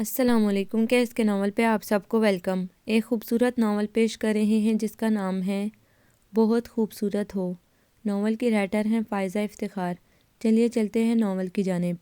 السلام علیکم۔ کیس کے ناول پہ آپ سب کو ویلکم۔ ایک خوبصورت ناول پیش کر رہے ہیں جس کا نام ہے بہت خوبصورت ہو۔ ناول کی رائٹر ہیں فائزہ افتخار۔ چلیے چلتے ہیں ناول کی جانب۔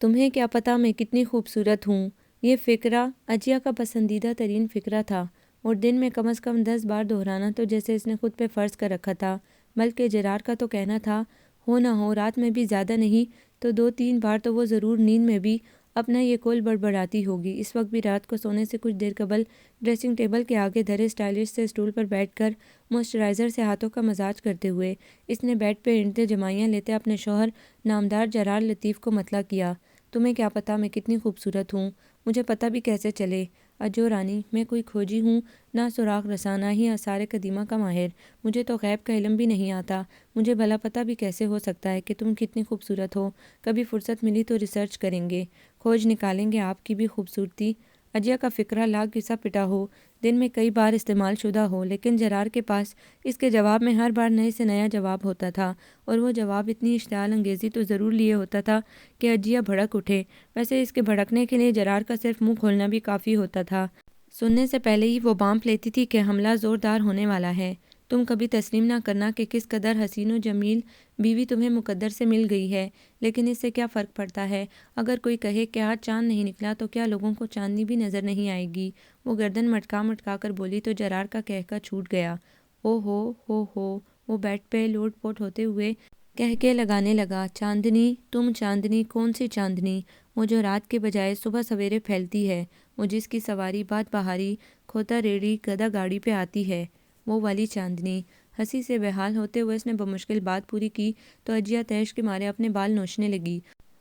تمہیں کیا پتہ میں کتنی خوبصورت ہوں؟ یہ فقرہ اجیا کا پسندیدہ ترین فقرہ تھا اور دن میں کم از کم 10 بار دہرانا تو جیسے اس نے خود پہ فرض کر رکھا تھا، بلکہ جرار کا تو کہنا تھا ہو نہ ہو رات میں بھی زیادہ نہیں تو 2-3 بار تو وہ ضرور نیند میں بھی اپنا یہ قول بڑبڑاتی ہوگی۔ اس وقت بھی رات کو سونے سے کچھ دیر قبل ڈریسنگ ٹیبل کے آگے دھرے اسٹائلش سے اسٹول پر بیٹھ کر موئسچرائزر سے ہاتھوں کا مساج کرتے ہوئے اس نے بیڈ پہ اینٹیں جمائیاں لیتے اپنے شوہر نامدار جرار لطیف کو مطلع کیا۔ تمہیں کیا پتہ میں کتنی خوبصورت ہوں؟ مجھے پتہ بھی کیسے چلے؟ اجو رانی، میں کوئی کھوجی ہوں نہ سراغ رساں ہی آثار قدیمہ کا ماہر۔ مجھے تو غیب کا علم بھی نہیں آتا۔ مجھے بھلا پتہ بھی کیسے ہو سکتا ہے کہ تم کتنی خوبصورت ہو؟ کبھی فرصت ملی تو ریسرچ کریں گے، کھوج نکالیں گے آپ کی بھی خوبصورتی۔ اجیا کا فقرہ لاکھ گھسا پٹا ہو، دن میں کئی بار استعمال شدہ ہو، لیکن جرار کے پاس اس کے جواب میں ہر بار نئے سے نیا جواب ہوتا تھا، اور وہ جواب اتنی اشتعال انگیزی تو ضرور لیے ہوتا تھا کہ اجیا بھڑک اٹھے۔ ویسے اس کے بھڑکنے کے لیے جرار کا صرف منہ کھولنا بھی کافی ہوتا تھا۔ سننے سے پہلے ہی وہ بانپ لیتی تھی کہ حملہ زوردار ہونے والا ہے۔ تم کبھی تسلیم نہ کرنا کہ کس قدر حسین و جمیل بیوی تمہیں مقدر سے مل گئی ہے، لیکن اس سے کیا فرق پڑتا ہے؟ اگر کوئی کہے کہ آج چاند نہیں نکلا تو کیا لوگوں کو چاندنی بھی نظر نہیں آئے گی؟ وہ گردن مٹکا مٹکا کر بولی تو جرار کا کہکا چھوٹ گیا۔ او ہو۔ وہ بیڈ پہ لوٹ پوٹ ہوتے ہوئے کہکے لگانے لگا۔ چاندنی؟ تم چاندنی؟ کون سی چاندنی؟ وہ جو رات کے بجائے صبح سویرے پھیلتی ہے، وہ جس کی سواری بات بہاری کھوتا ریڑھی گدا گاڑی پہ آتی ہے، وہ والی چاندنی۔ ہنسی سے بحال ہوتے ہوئے اس نے بمشکل بات پوری کی تو اجیا تیش کے مارے اپنے بال نوچنے لگی۔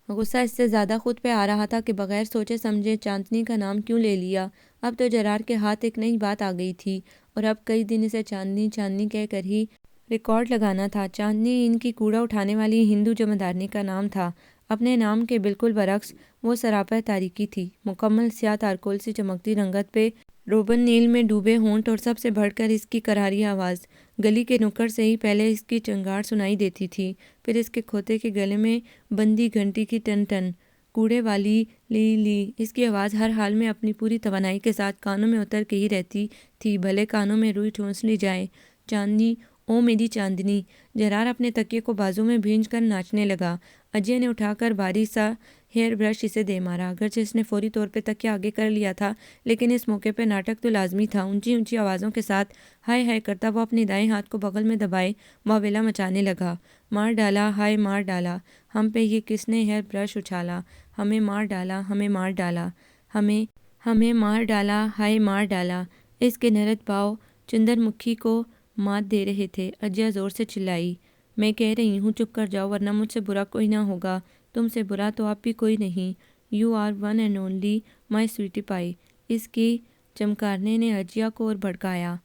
غصہ اس سے زیادہ خود پہ آ رہا تھا کہ بغیر سوچے سمجھے چاندنی کا نام کیوں لے لیا۔ اب تو جرار کے ہاتھ ایک نئی بات آ گئی تھی، اور اب کئی دن اسے چاندنی چاندنی کہہ کر ہی ریکارڈ لگانا تھا۔ چاندنی ان کی کوڑا اٹھانے والی ہندو جمعدارنی کا نام تھا۔ اپنے نام کے بالکل برعکس وہ سراپا تاریکی تھی، مکمل سیاہ تارکول سی چمکتی رنگت پہ روبن نیل میں ڈوبے ہونٹ، اور سب سے بڑھ کر اس کی کراری آواز۔ گلی کے نکڑ سے ہی پہلے اس کی چنگاڑ سنائی دیتی تھی، پھر اس کے کھوتے کے گلے میں بندی گھنٹی کی ٹن ٹن، کوڑے والی لی لی۔ اس کی آواز ہر حال میں اپنی پوری توانائی کے ساتھ کانوں میں اتر کے ہی رہتی تھی، بھلے کانوں میں روئی ٹھونس لی جائے۔ چاندنی، او میری چاندنی۔ جرار اپنے تکیے کو بازو میں بھینج کر ناچنے لگا۔ اجے نے اٹھا کر بھاری سا ہیئر برش اسے دے مارا۔ اگرچہ اس نے فوری طور پہ تکیہ آگے کر لیا تھا، لیکن اس موقع پہ ناٹک تو لازمی تھا۔ اونچی اونچی آوازوں کے ساتھ ہائے ہائے کرتا وہ اپنے دائیں ہاتھ کو بغل میں دبائے واویلا مچانے لگا۔ مار ڈالا، ہائے مار ڈالا، ہم پہ یہ کس نے ہیئر برش اچھالا، ہمیں مار ڈالا، ہمیں مار ڈالا، ہمیں مار ڈالا، ہائے مار ڈالا۔ اس کے نرد پاؤں چندر مکھی کو مات دے رہے تھے۔ اجیا زور سے چلائی، میں کہہ رہی ہوں چپ کر جاؤ ورنہ مجھ سے برا کوئی نہ ہوگا۔ تم سے برا تو اب بھی کوئی نہیں۔ You are one and only my sweetie pie. اس کی چمکارنے نے اجیا کو اور بھڑکایا۔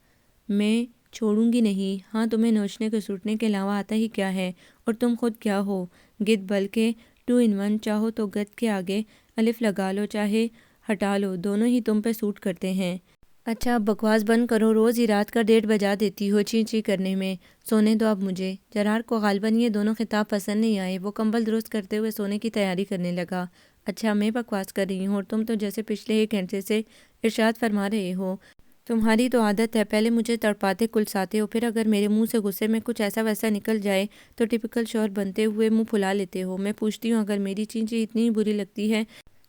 میں چھوڑوں گی نہیں۔ ہاں تمہیں نوچنے کو سوٹنے کے علاوہ آتا ہی کیا ہے؟ اور تم خود کیا ہو؟ گدھ، بلکہ 2 in 1۔ چاہو تو گدھ کے آگے الف لگا لو، چاہے ہٹا لو، دونوں ہی تم پہ سوٹ کرتے ہیں۔ اچھا اب بکواس بند کرو، روز ہی رات کا 1:30 بجا دیتی ہو چیں چیں کرنے میں۔ سونے دو اب مجھے۔ جرار کو غالباً یہ دونوں خطاب پسند نہیں آئے۔ وہ کمبل درست کرتے ہوئے سونے کی تیاری کرنے لگا۔ اچھا میں بکواس کر رہی ہوں اور تم تو جیسے پچھلے 1 گھنٹے سے ارشاد فرما رہے ہو۔ تمہاری تو عادت ہے، پہلے مجھے تڑپاتے کلساتے ہو، پھر اگر میرے منہ سے غصے میں کچھ ایسا ویسا نکل جائے تو ٹپیکل شوہر بنتے ہوئے منہ پھلا لیتے ہو۔ میں پوچھتی ہوں اگر میری چیں چیں اتنی بری لگتی ہے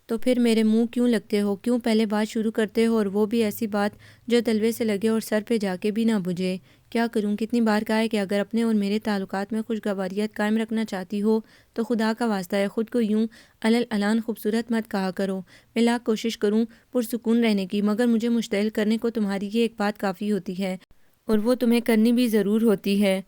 تو پھر میرے منہ کیوں لگتے ہو؟ کیوں پہلے بات شروع کرتے ہو، اور وہ بھی ایسی بات جو تلوے سے لگے اور سر پہ جا کے بھی نہ بجھے؟ کیا کروں؟ کتنی بار کہا ہے کہ اگر اپنے اور میرے تعلقات میں خوشگواریت قائم رکھنا چاہتی ہو تو خدا کا واسطہ ہے خود کو یوں علل اعلان خوبصورت مت کہا کرو۔ میں لاکھ کوشش کروں پرسکون رہنے کی، مگر مجھے مشتعل کرنے کو تمہاری یہ ایک بات کافی ہوتی ہے، اور وہ تمہیں کرنی بھی ضرور ہوتی ہے۔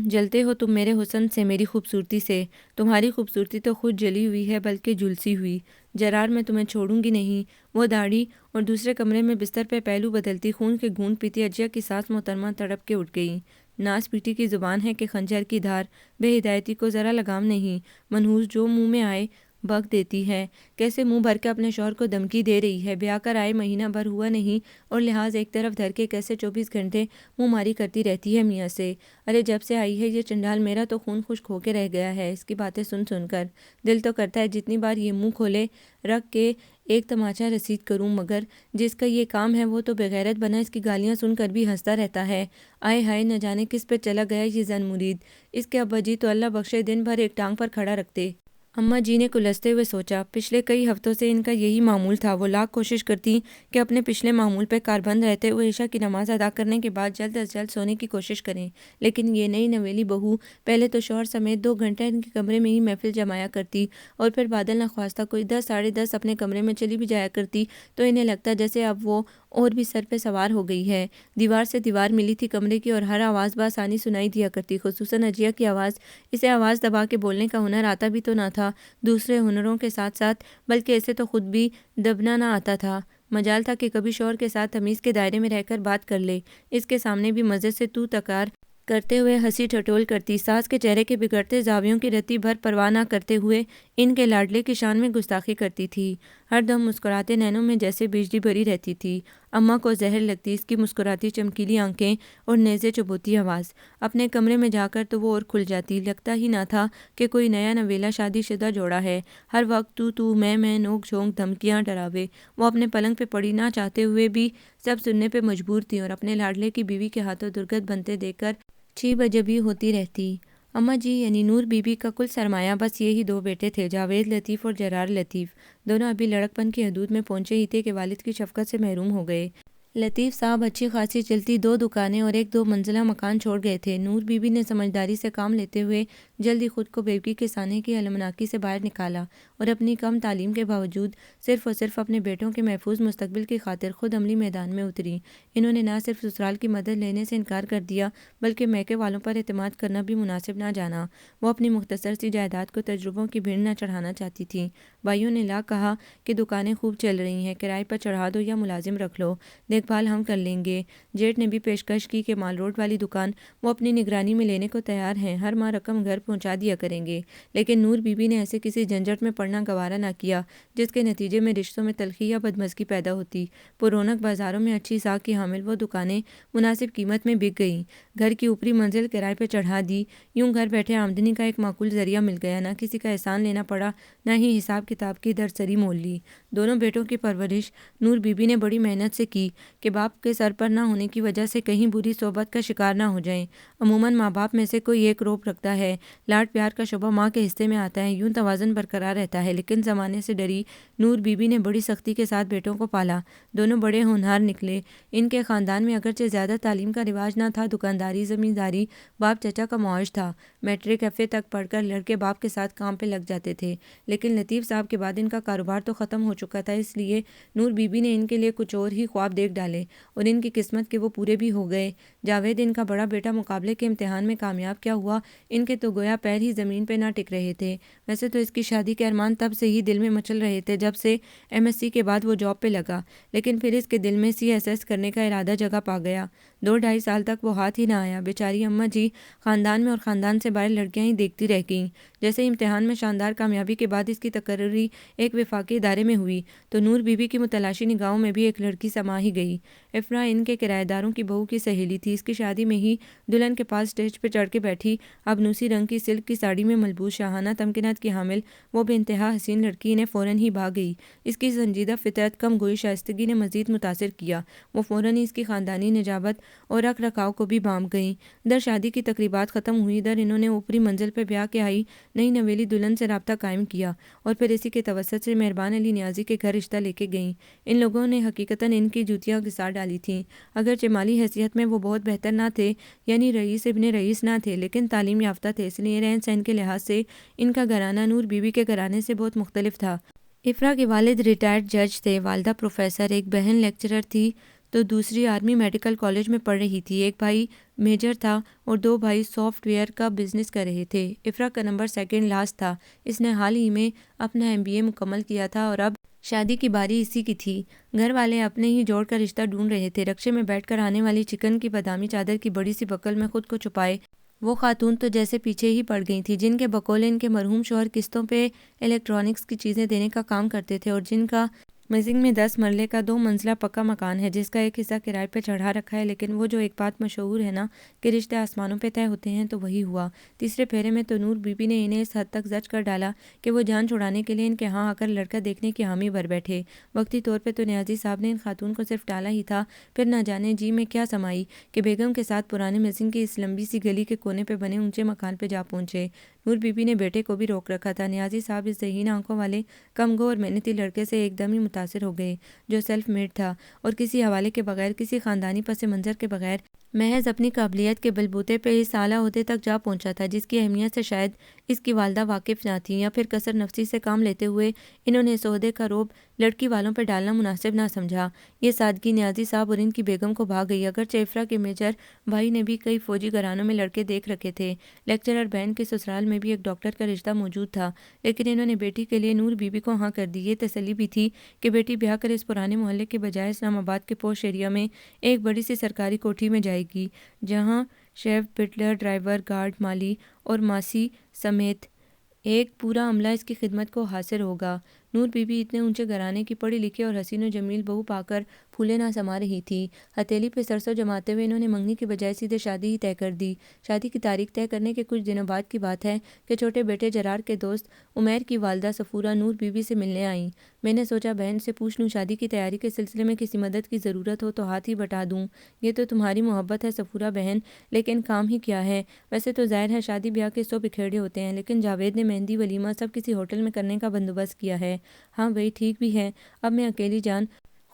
جلتے ہو تم میرے حسن سے، میری خوبصورتی سے۔ تمہاری خوبصورتی تو خود جلی ہوئی ہے، بلکہ جھلسی ہوئی۔ جرار میں تمہیں چھوڑوں گی نہیں۔ وہ داڑھی اور دوسرے کمرے میں بستر پہ پہلو بدلتی خون کے گھونٹ پیتی اجیا کی ساس محترمہ تڑپ کے اٹھ گئی۔ ناس پیٹی کی زبان ہے کہ خنجر کی دھار، بے ہدایتی کو ذرا لگام نہیں۔ منحوس جو منہ میں آئے بک دیتی ہے، کیسے منہ بھر کے اپنے شوہر کو دھمکی دے رہی ہے، بیاہ کر آئے مہینہ بھر ہوا نہیں اور لحاظ ایک طرف دھر کے کیسے 24 گھنٹے منہ ماری کرتی رہتی ہے میاں سے۔ ارے جب سے آئی ہے یہ چنڈال میرا تو خون خشک ہو کے رہ گیا ہے اس کی باتیں سن سن کر۔ دل تو کرتا ہے جتنی بار یہ منہ کھولے رکھ کے ایک تماچا رسید کروں، مگر جس کا یہ کام ہے وہ تو بغیرت بنا اس کی گالیاں سن کر بھی ہنستا رہتا ہے۔ آئے ہائے نہ جانے کس پہ چلا گیا یہ زن مرید۔ اس کے ابا جی تو اللہ بخشے دن بھر ایک ٹانگ پر کھڑا رکھتے۔ اماں جی نے کلستے ہوئے سوچا، پچھلے کئی ہفتوں سے ان کا یہی معمول تھا۔ وہ لاکھ کوشش کرتی کہ اپنے پچھلے معمول پہ کاربند رہتے ہوئے عشاء کی نماز ادا کرنے کے بعد جلد از جلد سونے کی کوشش کریں، لیکن یہ نئی نویلی بہو پہلے تو شوہر سمیت 2 گھنٹے ان کے کمرے میں ہی محفل جمایا کرتی اور پھر بادل نخواستہ کوئی 10 ساڑھے 10 اپنے کمرے میں چلی بھی جایا کرتی تو انہیں لگتا جیسے اب وہ اور بھی سر پہ سوار ہو گئی ہے۔ دیوار سے دیوار ملی تھی کمرے کی اور ہر آواز بآسانی سنائی دیا کرتی، خصوصاً اجیا کی آواز۔ اسے آواز دبا کے بولنے کا ہنر آتا بھی تو نہ تھا دوسرے ہنروں کے ساتھ ساتھ، بلکہ اسے تو خود بھی دبنا نہ آتا تھا۔ مجال تھا کہ کبھی شوہر کے ساتھ تمیز کے دائرے میں رہ کر بات کر لے، اس کے سامنے بھی مزے سے تو تکار کرتے ہوئے ہنسی ٹھٹول کرتی، ساس کے چہرے کے بگڑتے زاویوں کی رتی بھر پرواہ نہ کرتے ہوئے ان کے لاڈلے کی شان میں گستاخی کرتی تھی، ہر دم مسکراتے نینوں میں جیسے بجلی بھری رہتی تھی۔ اماں کو زہر لگتی اس کی مسکراتی چمکیلی آنکھیں اور نیزے چبوتی آواز۔ اپنے کمرے میں جا کر تو وہ اور کھل جاتی، لگتا ہی نہ تھا کہ کوئی نیا نویلا شادی شدہ جوڑا ہے۔ ہر وقت تو میں نوک جھونک دھمکیاں ڈراوے، وہ اپنے پلنگ پہ پڑی نہ چاہتے ہوئے بھی سب سننے پہ مجبور تھی اور اپنے لاڈلے کی بیوی کے ہاتھوں درگت بنتے دیکھ کر چھی بجبی ہوتی رہتی۔ اماں جی یعنی نور بی بی کا کل سرمایہ بس یہی 2 بیٹے تھے، جاوید لطیف اور جرار لطیف۔ دونوں ابھی لڑک پن کی حدود میں پہنچے ہی تھے کہ والد کی شفقت سے محروم ہو گئے۔ لطیف صاحب اچھی خاصی چلتی 2 دکانیں اور ایک 2 منزلہ مکان چھوڑ گئے تھے۔ نور بی بی نے سمجھداری سے کام لیتے ہوئے جلدی خود کو بیوی کے سانے کی المناکی سے باہر نکالا اور اپنی کم تعلیم کے باوجود صرف اور صرف اپنے بیٹوں کے محفوظ مستقبل کی خاطر خود عملی میدان میں اتری۔ انہوں نے نہ صرف سسرال کی مدد لینے سے انکار کر دیا بلکہ میکے والوں پر اعتماد کرنا بھی مناسب نہ جانا۔ وہ اپنی مختصر سی جائیداد کو تجربوں کی بھیڑ نہ چڑھانا چاہتی تھیں۔ بھائیوں نے لا کہا کہ دکانیں خوب چل رہی ہیں، کرائے پر چڑھا دو یا ملازم رکھ لو، دیکھ بھال ہم کر لیں گے۔ جیٹ نے بھی پیشکش کی کہ مال روڈ والی دکان وہ اپنی نگرانی میں لینے کو تیار ہیں، ہر ماہ رقم گھر پہنچا دیا کریں گے، لیکن نور بی بی نے ایسے کسی جھنجٹ میں پڑنا گوارا نہ کیا جس کے نتیجے میں رشتوں میں تلخی یا بدمزگی پیدا ہوتی۔ پررونق بازاروں میں اچھی ساکھ کی حامل وہ دکانیں مناسب قیمت میں بک گئیں، گھر کی اوپری منزل کرائے پہ چڑھا دی، یوں گھر بیٹھے آمدنی کا ایک معقول ذریعہ مل گیا، نہ کسی کا احسان لینا پڑا نہ ہی حساب کتاب کی درسری مول لی۔ دونوں بیٹوں کی پرورش نور بی بی نے بڑی محنت سے کی کہ باپ کے سر پر نہ ہونے کی وجہ سے کہیں بری صحبت کا شکار نہ ہو جائیں۔ عموماً ماں باپ میں سے کوئی ایک روپ رکھتا ہے، لاڈ پیار کا شعبہ ماں کے حصے میں آتا ہے، یوں توازن برقرار رہتا ہے، لیکن زمانے سے ڈری نور بی بی نے بڑی سختی کے ساتھ بیٹوں کو پالا۔ دونوں بڑے ہونہار نکلے۔ ان کے خاندان میں اگرچہ زیادہ تعلیم کا رواج نہ تھا، دکانداری زمینداری باپ چچا کا معاش تھا، میٹرک ایف اے تک پڑھ کر لڑکے باپ کے ساتھ کام پہ لگ جاتے تھے، لیکن لطیف صاحب کے بعد ان کا کاروبار تو ختم ہو چکا تھا، اس لیے نور بی بی نے ان کے لیے کچھ اور ہی خواب دیکھ ڈالے اور ان کی قسمت کے وہ پورے بھی ہو گئے۔ جاوید ان کا بڑا بیٹا مقابلے کے امتحان میں کامیاب کیا ہوا، ان کے تو گویا پیر ہی زمین پہ نہ ٹک رہے تھے۔ ویسے تو اس کی شادی کے ارمان تب سے ہی دل میں مچل رہے تھے جب سے ایم ایس سی کے بعد وہ جاب پہ لگا، لیکن پھر اس کے دل میں سی ایس ایس کرنے کا ارادہ جگہ پا گیا۔ 2 ڈھائی سال تک وہ ہاتھ ہی نہ آیا۔ بیچاری اماں جی خاندان میں اور خاندان سے باہر لڑکیاں ہی دیکھتی رہ گئیں۔ جیسے امتحان میں شاندار کامیابی کے بعد اس کی تقرری ایک وفاقی ادارے میں ہوئی تو نور بی بی کی متلاشی نگاہوں میں بھی ایک لڑکی سما ہی گئی۔ افرا ان کے کرایہ داروں کی بہو کی سہیلی تھی۔ اس کی شادی میں ہی دلہن کے پاس اسٹیج پہ چڑھ کے بیٹھی ابنوسی رنگ کی سلک کی ساڑی میں ملبوس شاہانہ تمکنات کی حامل وہ بے انتہا حسین لڑکی انہیں فوراً ہی بھا گئی۔ اس کی سنجیدہ فطرت کم گوئی شائستگی نے مزید متاثر کیا، وہ فوراً ہی اس کی خاندانی نجابت اور رکھ رکھاؤ کو بھی بھانپ گئیں۔ ادھر شادی کی تقریبات ختم ہوئی، ادھر انہوں نے اوپری منزل پہ بیاہ کے آئی نئی نویلی دلہن سے رابطہ قائم کیا اور پھر اسی کے توسط سے مہربان علی نیازی کے گھر رشتہ لے کے گئیں۔ ان لوگوں نے حقیقتاً ان کی جوتیاں گھسا ڈالی تھیں۔ اگرچہ مالی حیثیت میں وہ بہت بہتر نہ تھے، یعنی رئیس ابن رئیس نہ تھے، لیکن تعلیم یافتہ تھے، اس لیے رہن سہن کے لحاظ سے ان کا گھرانہ نور بی بی کے گھرانے سے بہت مختلف تھا۔ افرا کے والد ریٹائرڈ جج تھے، والدہ پروفیسر، ایک بہن لیکچرر تھی تو دوسری آرمی میڈیکل کالج میں پڑھ رہی تھی، ایک بھائی میجر تھا اور 2 بھائی سافٹ ویئر کا بزنس کر رہے تھے۔ افرا کا نمبر سیکنڈ لاسٹ تھا، اس نے حال ہی میں اپنا MBA مکمل کیا تھا اور اب شادی کی باری اسی کی تھی۔ گھر والے اپنے ہی جوڑ کا رشتہ ڈھونڈ رہے تھے۔ رکشے میں بیٹھ کر آنے والی چکن کی بادامی چادر کی بڑی سی بکل میں خود کو چھپائے وہ خاتون تو جیسے پیچھے ہی پڑ گئی تھیں، جن کے بقول ان کے مرحوم شوہر قسطوں پہ الیکٹرانکس کی چیزیں دینے کا کام کرتے تھے، اور جن کا مزنگ میں 10 مرلے کا 2 منزلہ پکا مکان ہے، جس کا ایک حصہ کرائے پہ چڑھا رکھا ہے۔ لیکن وہ جو ایک بات مشہور ہے نا کہ رشتے آسمانوں پہ طے ہوتے ہیں، تو وہی ہوا۔ تیسرے پھیرے میں تو نور بی بی نے انہیں اس حد تک زج کر ڈالا کہ وہ جان چھڑانے کے لیے ان کے ہاں آ کر لڑکا دیکھنے کی حامی بھر بیٹھے۔ وقتی طور پہ تو نیازی صاحب نے ان خاتون کو صرف ڈالا ہی تھا، پھر نہ جانے جی میں کیا سمائی کہ بیگم کے ساتھ پرانے مزنگ کی اس لمبی سی گلی کے کونے پہ بنے اونچے مکان پہ جا پہنچے۔ نور بی بی نے بیٹے کو بھی روک رکھا تھا۔ نیازی صاحب اس ذہین آنکھوں والے کم گو اور محنتی لڑکے سے ایک دم ہی متاثر ہو گئے، جو سیلف میڈ تھا اور کسی حوالے کے بغیر، کسی خاندانی پس منظر کے بغیر، محض اپنی قابلیت کے بلبوتے پہ اس اعلیٰ عہدے تک جا پہنچا تھا جس کی اہمیت سے شاید اس کی والدہ واقف نہ تھیں، یا پھر کثر نفسی سے کام لیتے ہوئے انہوں نے اس عہدے کا روب لڑکی والوں پہ ڈالنا مناسب نہ سمجھا۔ یہ سادگی نیازی صاحب اور ان کی بیگم کو بھا گئی، اگرچہ افرا کے میجر بھائی نے بھی کئی فوجی گھرانوں میں لڑکے دیکھ رکھے تھے، لیکچرر بہن کے سسرال میں بھی ایک ڈاکٹر کا رشتہ موجود تھا، لیکن انہوں نے بیٹی کے لیے نور بی بی کو ہاں کر دی۔ یہ تسلی بھی تھی کہ بیٹی بیاہ کر اس پرانے محلے کے بجائے اسلام آباد کے پوش ایریا میں ایک بڑی سی سرکاری کوٹھی میں جائے گی، جہاں شیف، بٹلر، ڈرائیور، گارڈ، مالی اور ماسی سمیت ایک پورا عملہ اس کی خدمت کو حاضر ہوگا۔ نور بی بی اتنے اونچے گھرانے کی پڑھی لکھی اور حسین و جمیل بہو پا کر پھولے نہ سما رہی تھی۔ ہتھیلی پہ سرسوں جماتے ہوئے انہوں نے منگنی کی بجائے سیدھے شادی ہی طے کر دی۔ شادی کی تاریخ طے کرنے کے کچھ دنوں بعد کی بات ہے کہ چھوٹے بیٹے جرار کے دوست عمیر کی والدہ صفورہ نور بی بی سے ملنے آئیں۔ میں نے سوچا بہن سے پوچھ لوں، شادی کی تیاری کے سلسلے میں کسی مدد کی ضرورت ہو تو ہاتھ ہی بٹا دوں۔ یہ تو تمہاری محبت ہے صفورہ بہن، لیکن کام ہی کیا ہے؟ ویسے تو ظاہر ہے شادی بیاہ کے 100 بکھیڑے ہوتے ہیں، لیکن جاوید نے مہندی ولیمہ سب کسی ہوٹل میں کرنے کا بندوبست کیا ہے۔ ہاں وہی ٹھیک بھی ہے، اب میں اکیلی جان،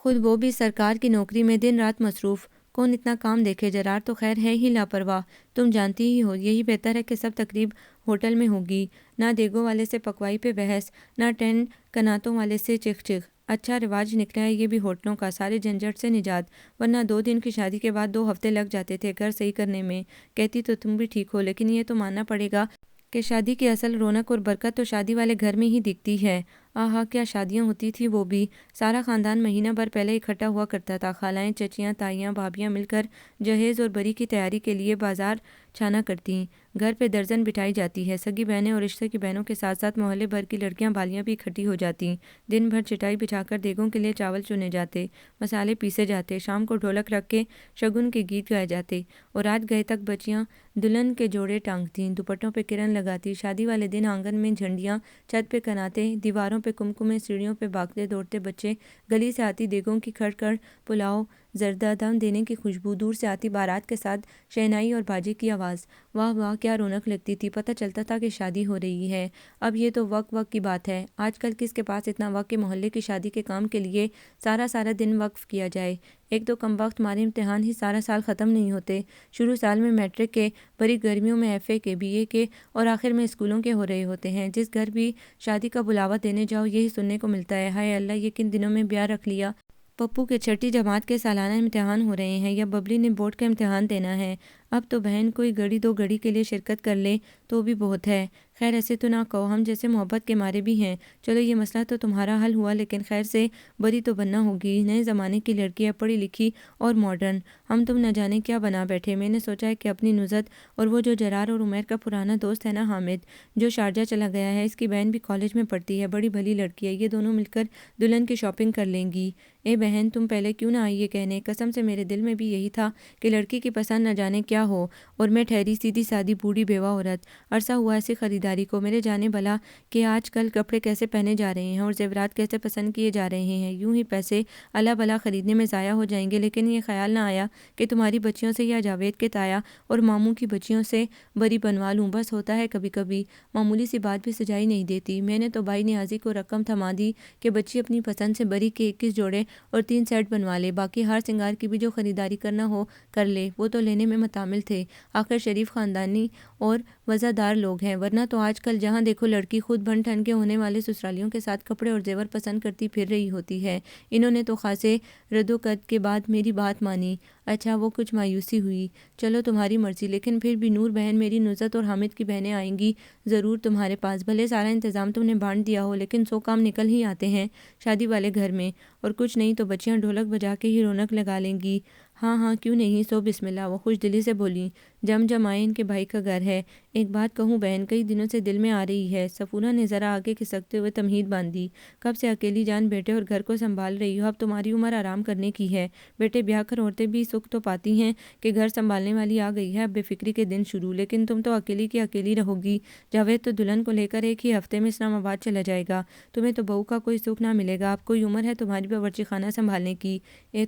خود وہ بھی سرکار کی نوکری میں دن رات مصروف، کون اتنا کام دیکھے؟ جرار تو خیر ہے ہی لاپرواہ، تم جانتی ہی ہو، یہی بہتر ہے کہ سب تقریب ہوٹل میں ہوگی، نہ دیگوں والے سے پکوائی پہ بحث، نہ ٹینٹ کناتوں والے سے چغ چغ۔ اچھا رواج نکلا ہے یہ بھی ہوٹلوں کا، سارے جھنجھٹ سے نجات، ورنہ 2 دن کی شادی کے بعد 2 ہفتے لگ جاتے تھے گھر صحیح کرنے میں۔ کہتی تو تم بھی ٹھیک ہو، لیکن یہ تو ماننا پڑے گا کہ شادی کی اصل رونق اور برکت تو شادی والے گھر میں ہی دکھتی ہے۔ آہا کیا شادیاں ہوتی تھی، وہ بھی سارا خاندان مہینہ بھر پہلے اکٹھا ہوا کرتا تھا، خالائیں، چچیاں، تائیاں، بھابیاں مل کر جہیز اور بری کی تیاری کے لیے بازار چھانا کرتیں، گھر پہ درزن بٹھائی جاتی ہے، سگی بہنیں اور رشتے کی بہنوں کے ساتھ ساتھ محلے بھر کی لڑکیاں بالیاں بھی اکٹھی ہو جاتیں، دن بھر چٹائی بچھا کر دیگوں کے لیے چاول چنے جاتے، مسالے پیسے جاتے، شام کو ڈھولک رکھ کے شگن کے گیت گائے جاتے، اور رات گئے تک بچیاں دلہن کے جوڑے ٹانگتیں، دوپٹوں پہ کرن لگاتی، شادی والے دن آنگن میں جھنڈیاں، چھت پہ کناتے، دیواروں پہ کمکمے، سیڑھیوں پہ بھاگتے دوڑتے بچے، گلی سے آتی دیگوں کی کھڑ کھڑ پلاؤ زردہ دم دینے کی خوشبو، دور سے آتی بارات کے ساتھ شہنائی اور باجے کی آواز، واہ واہ کیا رونق لگتی تھی، پتہ چلتا تھا کہ شادی ہو رہی ہے۔ اب یہ تو وقت کی بات ہے، آج کل کس کے پاس اتنا وقت کہ محلے کی شادی کے کام کے لیے سارا دن وقف کیا جائے۔ ایک تو کم وقت ہمارے امتحان ہی سارا سال ختم نہیں ہوتے، شروع سال میں میٹرک کے، بڑی گرمیوں میں ایف اے کے، بی اے کے، اور آخر میں اسکولوں کے ہو رہے ہوتے ہیں۔ جس گھر بھی شادی کا بلاوا دینے جاؤ یہی سننے کو ملتا ہے، ہائے اللہ یہ کن دنوں میں بیاہ رکھ لیا، پپو کے 6ٹھی جماعت کے سالانہ امتحان ہو رہے ہیں، یا ببلی نے بورڈ کا امتحان دینا ہے۔ اب تو بہن کوئی گھڑی 2 گھڑی کے لیے شرکت کر لے تو بھی بہت ہے۔ خیر ایسے تو نہ کہو، ہم جیسے محبت کے مارے بھی ہیں، چلو یہ مسئلہ تو تمہارا حل ہوا، لیکن خیر سے بری تو بننا ہوگی، نئے زمانے کی لڑکی ہے، پڑھی لکھی اور ماڈرن، ہم تم نہ جانے کیا بنا بیٹھے۔ میں نے سوچا ہے کہ اپنی نصرت اور وہ جو جرار اور عمیر کا پرانا دوست ہے نا حامد، جو شارجہ چلا گیا ہے، اس کی بہن بھی کالج میں پڑھتی ہے، بڑی بھلی لڑکی ہے، یہ دونوں مل کر دلہن کی شاپنگ کر لیں گی۔ اے بہن تم پہلے کیوں نہ آئی یہ کہنے، قسم سے میرے دل میں بھی یہی تھا کہ لڑکی کی پسند نہ جانے کیا ہو، اور میں ٹھہری سیدھی سادی بوڑھی بیوہ عورت، عرصہ ہوا ایسی خریداری کو، میرے جانے بھلا کہ آج کل کپڑے کیسے پہنے جا رہے ہیں اور زیورات کیسے پسند کیے جا رہے ہیں، یوں ہی پیسے اللہ بلا خریدنے میں ضائع ہو جائیں گے، لیکن یہ خیال نہ آیا کہ تمہاری بچیوں سے یا جاوید کے تایا اور ماموں کی بچیوں سے بری بنوا لوں، بس ہوتا ہے کبھی کبھی، معمولی سی بات بھی سجائی نہیں دیتی۔ میں نے تو بھائی نیازی کو رقم تھما دی کہ بچی اپنی پسند سے بری کے 21 جوڑے اور 3 سیٹ بنوا لے، باقی ہار سنگار کی بھی جو خریداری کرنا ہو کر لے، وہ تو لینے میں متعامل تھے، آخر شریف خاندانی اور وزادار لوگ ہیں، ورنہ تو آج کل جہاں دیکھو لڑکی خود بن ٹھن کے ہونے والے سسرالیوں کے ساتھ کپڑے اور زیور پسند کرتی پھر رہی ہوتی ہے۔ انہوں نے تو خاصے رد و قد کے بعد میری بات مانی۔ اچھا وہ کچھ مایوسی ہوئی، چلو تمہاری مرضی، لیکن پھر بھی نور بہن، میری نصرت اور حامد کی بہنیں آئیں گی ضرور تمہارے پاس، بھلے سارا انتظام تم نے بانٹ دیا ہو، لیکن 100 کام نکل ہی آتے ہیں شادی والے گھر میں، اور کچھ نہیں تو بچیاں ڈھولک بجا کے ہی رونق لگا لیں گی۔ ہاں ہاں کیوں نہیں، سو بسم اللہ، وہ خوش دلی سے بولیں۔ جمائے ان کے بھائی کا گھر ہے۔ ایک بات کہوں بہن، کئی دنوں سے دل میں آ رہی ہے۔ سفورہ نے ذرا آگے کھسکتے ہوئے تمہید باندھی۔ کب سے اکیلی جان بیٹے اور گھر کو سنبھال رہی ہو؟ اب تمہاری عمر آرام کرنے کی ہے بیٹے، بیاہ کر عورتیں بھی سکھ تو پاتی ہیں کہ گھر سنبھالنے والی آ گئی ہے، اب بے فکری کے دن شروع۔ لیکن تم تو اکیلی کی اکیلی رہو گی۔ جاوید تو دلہن کو لے کر ایک ہی ہفتے میں اسلام آباد چلا جائے گا، تمہیں تو بہو کا کوئی سکھ نہ ملے گا۔ اب کوئی عمر ہے تمہاری باورچی خانہ سنبھالنے کی؟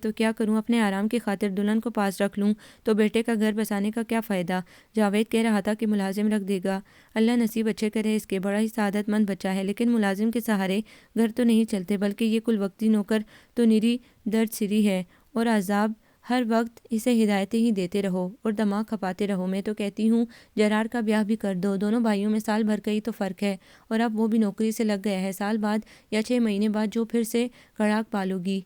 تو کیا کروں؟ اپنے آرام کی خاطر دلہن کو پاس رکھ لوں تو بیٹے کا گھر بسانے کا کیا فائدہ؟ جاوید کہہ رہا تھا کہ ملازم رکھ دے گا، اللہ نصیب اچھے کرے اس کے، بڑا ہی سعادت مند بچہ ہے، لیکن ملازم کے سہارے گھر تو نہیں چلتے، بلکہ یہ کل وقتی نوکر تو نری درد سری ہے اور عذاب، ہر وقت اسے ہدایتیں ہی دیتے رہو اور دماغ کھپاتے رہو۔ میں تو کہتی ہوں جرار کا بیاہ بھی کر دو، دونوں بھائیوں میں سال بھر کا ہی تو فرق ہے، اور اب وہ بھی نوکری سے لگ گیا ہے، سال بعد یا 6 مہینے بعد جو پھر سے کڑاک پالو گی،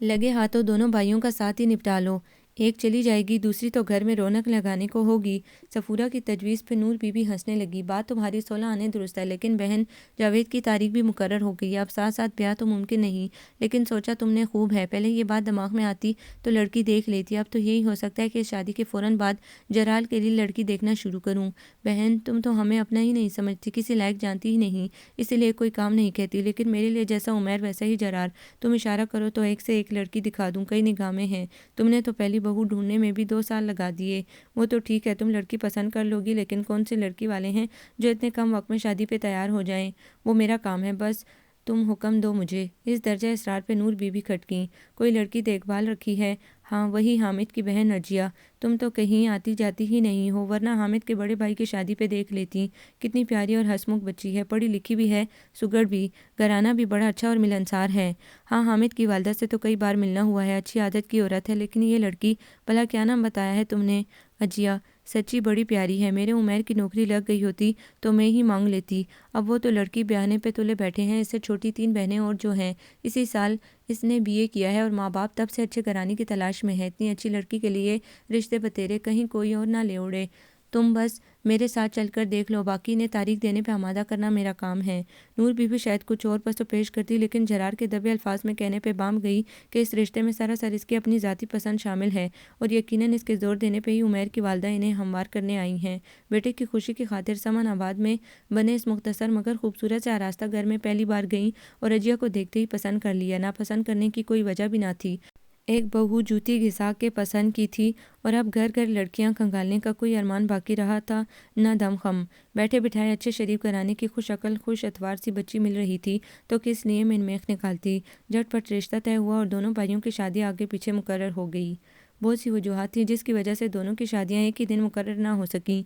لگے ہاتھوں دونوں بھائیوں کا ساتھ ہی نپٹا لو، ایک چلی جائے گی دوسری تو گھر میں رونق لگانے کو ہوگی۔ سفورہ کی تجویز پہ نور بی بی ہنسنے لگی۔ بات تمہاری 16 آنے درست ہے، لیکن بہن جاوید کی تاریخ بھی مقرر ہو گئی ہے، اب ساتھ ساتھ بیاہ تو ممکن نہیں، لیکن سوچا تم نے خوب ہے، پہلے یہ بات دماغ میں آتی تو لڑکی دیکھ لیتی، اب تو یہی ہو سکتا ہے کہ اس شادی کے فوراً بعد جرال کے لیے لڑکی دیکھنا شروع کروں۔ بہن تم تو ہمیں اپنا ہی نہیں سمجھتی، کسی لائق جانتی ہی نہیں، اسی لیے کوئی کام نہیں کہتی، لیکن میرے لیے جیسا عمیر ویسا ہی جرار، تم اشارہ کرو تو ایک سے ایک لڑکی دکھا دوں، کئی نگاہیں ہیں، تم نے تو پہلی بہو ڈھونڈنے میں بھی 2 سال لگا دیے۔ وہ تو ٹھیک ہے تم لڑکی پسند کر لو گی، لیکن کون سے لڑکی والے ہیں جو اتنے کم وقت میں شادی پہ تیار ہو جائیں؟ وہ میرا کام ہے، بس تم حکم دو مجھے۔ اس درجہ اصرار پہ نور بی بی کھٹکیں۔ کوئی لڑکی دیکھ بھال رکھی ہے؟ ہاں، وہی حامد کی بہن رجیہ، تم تو کہیں آتی جاتی ہی نہیں ہو، ورنہ حامد کے بڑے بھائی کی شادی پہ دیکھ لیتی، کتنی پیاری اور ہنسمکھ بچی ہے، پڑھی لکھی بھی ہے، سگڑ بھی، گھرانہ بھی بڑا اچھا اور ملنسار ہے۔ ہاں، حامد کی والدہ سے تو کئی بار ملنا ہوا ہے، اچھی عادت کی عورت ہے، لیکن یہ لڑکی بھلا کیا نام بتایا ہے تم نے؟ اجیہ، سچی بڑی پیاری ہے، میرے عمیر کی نوکری لگ گئی ہوتی تو میں ہی مانگ لیتی، اب وہ تو لڑکی بیاہنے پہ تلے بیٹھے ہیں، اس سے چھوٹی 3 بہنیں اور جو ہیں، اسی سال اس نے BA کیا ہے اور ماں باپ تب سے اچھے گھرانے کی تلاش میں ہے، اتنی اچھی لڑکی کے لیے رشتے بتیرے کہیں کوئی اور نہ لے اڑے، تم بس میرے ساتھ چل کر دیکھ لو، باقی انہیں تاریخ دینے پہ آمادہ کرنا میرا کام ہے۔ نور بی بی شاید کچھ اور پس و پیش کرتی، لیکن جرار کے دبے الفاظ میں کہنے پہ بام گئی کہ اس رشتے میں سراسر اس کی اپنی ذاتی پسند شامل ہے، اور یقیناً اس کے زور دینے پہ ہی عمیر کی والدہ انہیں ہموار کرنے آئی ہیں۔ بیٹے کی خوشی کی خاطر سمن آباد میں بنے اس مختصر مگر خوبصورت سے آراستہ گھر میں پہلی بار گئیں اور رجیہ کو دیکھتے ہی پسند کر لیا، ناپسند کرنے کی کوئی وجہ بھی نہ تھی۔ ایک بہو جوتی گھسا کے پسند کی تھی، اور اب گھر گھر لڑکیاں کھنگالنے کا کوئی ارمان باقی رہا تھا نہ دم خم۔ بیٹھے بٹھائے اچھے شریف گھرانے کی خوش عقل خوش اتوار سی بچی مل رہی تھی تو کس لیے من میخ نکالتی۔ جھٹ پٹ رشتہ طے ہوا اور دونوں بھائیوں کی شادی آگے پیچھے مقرر ہو گئی۔ بہت سی وجوہات تھیں جس کی وجہ سے دونوں کی شادیاں ایک ہی دن مقرر نہ ہو سکیں۔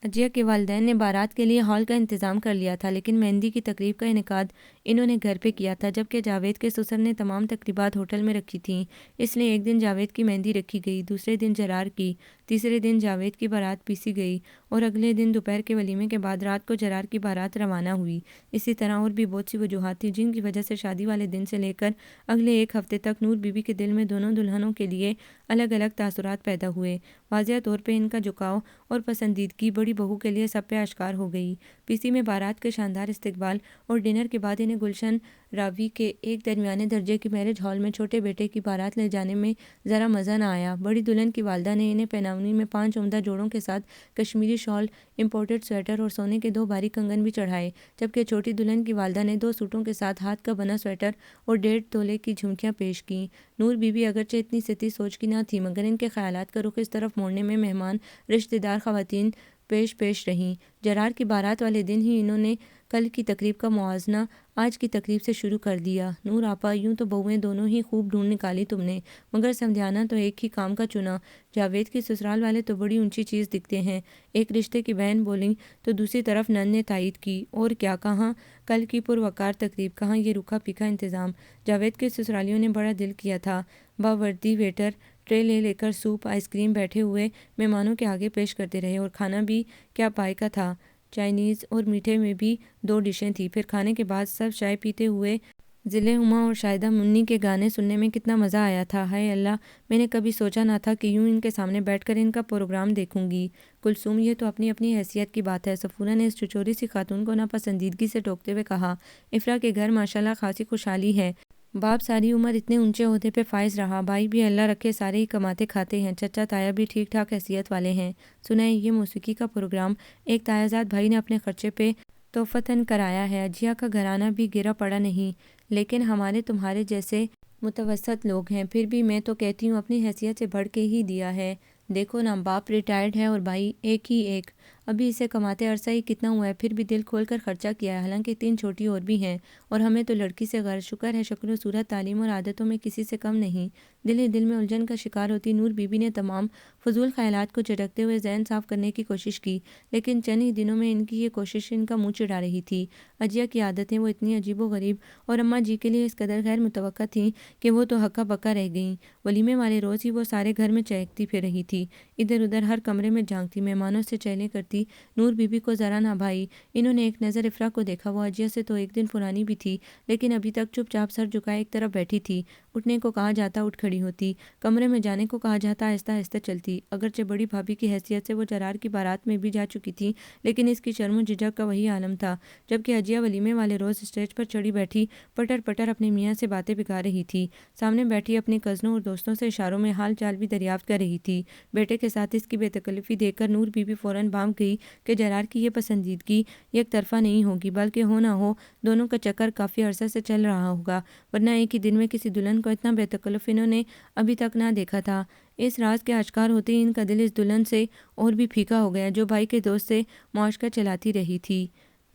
اجیہ کے والدین نے بارات کے لیے ہال کا انتظام کر لیا تھا، لیکن مہندی کی تقریب کا انعقاد انہوں نے گھر پہ کیا تھا، جبکہ جاوید کے سسر نے تمام تقریبات ہوٹل میں رکھی تھیں، اس لیے ایک دن جاوید کی مہندی رکھی گئی، دوسرے دن جرار کی، تیسرے دن جاوید کی بارات پیسی گئی، اور اگلے دن دوپہر کے ولیمے کے بعد رات کو جرار کی بارات روانہ ہوئی۔ اسی طرح اور بھی بہت سی وجوہات تھیں جن کی وجہ سے شادی والے دن سے لے کر اگلے ایک ہفتے تک نور بی بی کے دل میں دونوں دلہنوں کے لیے الگ الگ تاثرات پیدا ہوئے۔ واضح طور پہ ان کا جھکاؤ اور پسندیدگی بڑی بہو کے لیے سب پہ آشکار ہو گئی۔ PC میں بارات کے شاندار استقبال اور ڈنر کے بعد انہیں گلشن راوی کے ایک درمیانے درجے کی میرج ہال میں چھوٹے بیٹے کی بارات لے جانے میں ذرا مزہ نہ آیا۔ بڑی دلہن کی والدہ نے انہیں پہناوی میں 5 عمدہ جوڑوں کے ساتھ کشمیری شال، امپورٹڈ سویٹر اور سونے کے 2 بھاری کنگن بھی چڑھائے، جبکہ چھوٹی دلہن کی والدہ نے 2 سوٹوں کے ساتھ ہاتھ کا بنا سویٹر اور 1.5 تولے کی جھمکیاں پیش کیں۔ نور بی بی اگرچہ اتنی ستی سوچ کی نہ تھی، مگر ان کے خیالات کا رخ اس طرف موڑنے میں مہمان رشتہ دار خواتین پیش رہیں۔ جرار کی بارات والے دن ہی انہوں نے کل کی تقریب کا موازنہ آج کی تقریب سے شروع کر دیا۔ نور آپا، یوں تو بہویں دونوں ہی خوب ڈھونڈ نکالی تم نے، مگر سمدھیانہ تو ایک ہی کام کا چنا۔ جاوید کی سسرال والے تو بڑی اونچی چیز دکھتے ہیں، ایک رشتے کی بہن بولیں تو دوسری طرف نند نے تائید کی، اور کیا کہاں کل کی پروقار تقریب، کہاں یہ روکھا پھیکا انتظام۔ جاوید کے سسرالیوں نے بڑا دل کیا تھا، باوردی ویٹر ٹرے لے کر سوپ آئس کریم بیٹھے ہوئے مہمانوں کے آگے پیش کرتے رہے، اور کھانا بھی کیا پائے کا تھا، چائنیز اور میٹھے میں بھی 2 ڈشیں تھیں۔ پھر کھانے کے بعد سب چائے پیتے ہوئے ضلع ہما اور شاہدہ منی کے گانے سننے میں کتنا مزہ آیا تھا، ہائے اللہ، میں نے کبھی سوچا نہ تھا کہ یوں ان کے سامنے بیٹھ کر ان کا پروگرام دیکھوں گی۔ کلثوم، یہ تو اپنی اپنی حیثیت کی بات ہے، سفورہ نے اس چچوری سی خاتون کو ناپسندیدگی سے ٹوکتے ہوئے کہا۔ افرا کے گھر ماشاءاللہ خاصی خوشحالی ہے، باپ ساری عمر اتنے اونچے عہدے پہ فائز رہا، بھائی بھی اللہ رکھے سارے ہی کماتے کھاتے ہیں، چچا تایا بھی ٹھیک ٹھاک حیثیت والے ہیں۔ سنا ہے یہ موسیقی کا پروگرام ایک تایا زاد بھائی نے اپنے خرچے پہ تحفتاً کرایا ہے۔ اجیا کا گھرانہ بھی گرا پڑا نہیں، لیکن ہمارے تمہارے جیسے متوسط لوگ ہیں، پھر بھی میں تو کہتی ہوں اپنی حیثیت سے بڑھ کے ہی دیا ہے۔ دیکھو نا، باپ ریٹائرڈ ہے اور بھائی ایک ہی ایک، ابھی اسے کماتے عرصہ ہی کتنا ہوا ہے، پھر بھی دل کھول کر خرچہ کیا ہے، حالانکہ 3 چھوٹی اور بھی ہیں، اور ہمیں تو لڑکی سے غرض، شکر ہے شکل و صورت، تعلیم اور عادتوں میں کسی سے کم نہیں۔ دل ہی دل میں الجھن کا شکار ہوتی نور بی بی نے تمام فضول خیالات کو جھٹکتے ہوئے ذہن صاف کرنے کی کوشش کی، لیکن چند ہی دنوں میں ان کی یہ کوشش ان کا منہ چڑھا رہی تھی۔ اجیا کی عادتیں وہ اتنی عجیب و غریب اور اماں جی کے لیے اس قدر غیر متوقع تھیں کہ وہ تو ہکا بکا رہ گئیں۔ ولیمے والے روز ہی وہ سارے گھر میں چہکتی پھر رہی تھی، ادھر ادھر ہر کمرے میں جھانکتی، مہمانوں سے چہلیں کرتی۔ نور بی بی کو ذرا نہ بھائی، انہوں نے ایک نظر افرا کو دیکھا، وہ اجیا سے تو ایک دن پرانی بھی تھی، لیکن ابھی تک چپ چاپ سر جھکائے ایک طرف بیٹھی تھی۔ اٹھنے کو کہا جاتا اٹھ کھڑی ہوتی، کمرے میں جانے کو کہا جاتا آہستہ آہستہ چلتی۔ اگرچہ بڑی بھابھی کی حیثیت سے وہ جرار کی بارات میں بھی جا چکی تھی، لیکن اس کی شرم و جھجک کا وہی عالم تھا۔ جبکہ اجیا ولیمے والے روز اسٹیج پر چڑھی بیٹھی پٹر پٹر اپنے میاں سے باتیں بگا رہی تھی، سامنے بیٹھی اپنے کزنوں اور دوستوں سے اشاروں میں حال چال بھی دریافت کر رہی تھی۔ بیٹے کے ساتھ اس کی بے تکلفی دیکھ کر نور بی بی فوراً بھانپ گئی کہ جرار کی یہ پسندیدگی یک طرفہ نہیں ہوگی، بلکہ ہو نہ ہو دونوں کا چکر کافی عرصہ سے چل رہا ہوگا، ورنہ ایک ہی دن میں کسی دلہن کو اتنا بے تکلف انہوں نے ابھی تک نہ دیکھا تھا۔ اس راز کے آشکار ہوتے ہی ان کا دل اس دلہن سے اور بھی پھیکا ہو گیا جو بھائی کے دوست سے معاشقہ چلاتی رہی تھی۔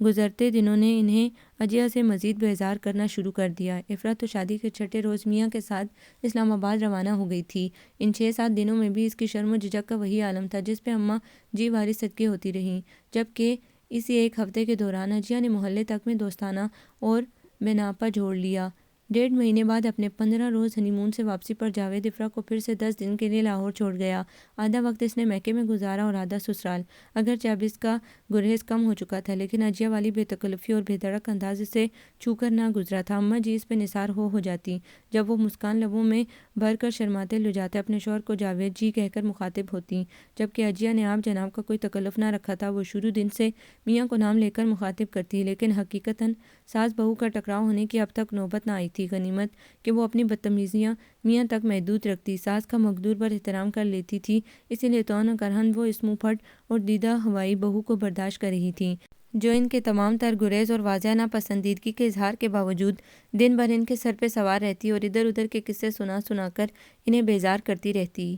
گزرتے دنوں نے انہیں اجیا سے مزید بیزار کرنا شروع کر دیا۔ افرا تو شادی کے چھٹے روز میاں کے ساتھ اسلام آباد روانہ ہو گئی تھی۔ ان 6-7 دنوں میں بھی اس کی شرم و جھجک کا وہی عالم تھا جس پہ اماں جی بھاری صدقے ہوتی رہیں، جبکہ اسی ایک ہفتے کے دوران اجیا نے محلے تک میں دوستانہ اور بے ناپا جوڑ لیا۔ 1.5 مہینے بعد اپنے 15 روز ہنی مون سے واپسی پر جاوید افرا کو پھر سے 10 دن کے لیے لاہور چھوڑ گیا۔ آدھا وقت اس نے میکے میں گزارا اور آدھا سسرال۔ اگرچہ اب اس کا گریز کم ہو چکا تھا، لیکن اجیا والی بے تکلفی اور بے دھڑک انداز اسے چھو کر نہ گزرا تھا۔ اماں جی اس پہ نثار ہو جاتی جب وہ مسکان لبوں میں بھر کر شرماتے لجاتے اپنے شوہر کو جاوید جی کہہ کر مخاطب ہوتی، جبکہ اجیا نے آپ جناب کا کوئی تکلف نہ رکھا تھا، وہ شروع دن سے میاں کو نام لے کر مخاطب کرتی، لیکن حقیقتاً ساس بہو کا ٹکراؤ ہونے کی اب تک نوبت نہ آئی تھی۔ غنیمت کہ وہ اپنی بدتمیزیاں میاں تک محدود رکھتی، ساس کا مقدور پر احترام کر لیتی تھی، اسی لیے توان و کرہن وہ اس منہ پھٹ اور دیدہ ہوائی بہو کو برداشت کر رہی تھیں، جو ان کے تمام تر گریز اور واضح ناپسندیدگی کے اظہار کے باوجود دن بھر ان کے سر پہ سوار رہتی اور ادھر ادھر کے قصے سنا سنا کر انہیں بیزار کرتی رہتی۔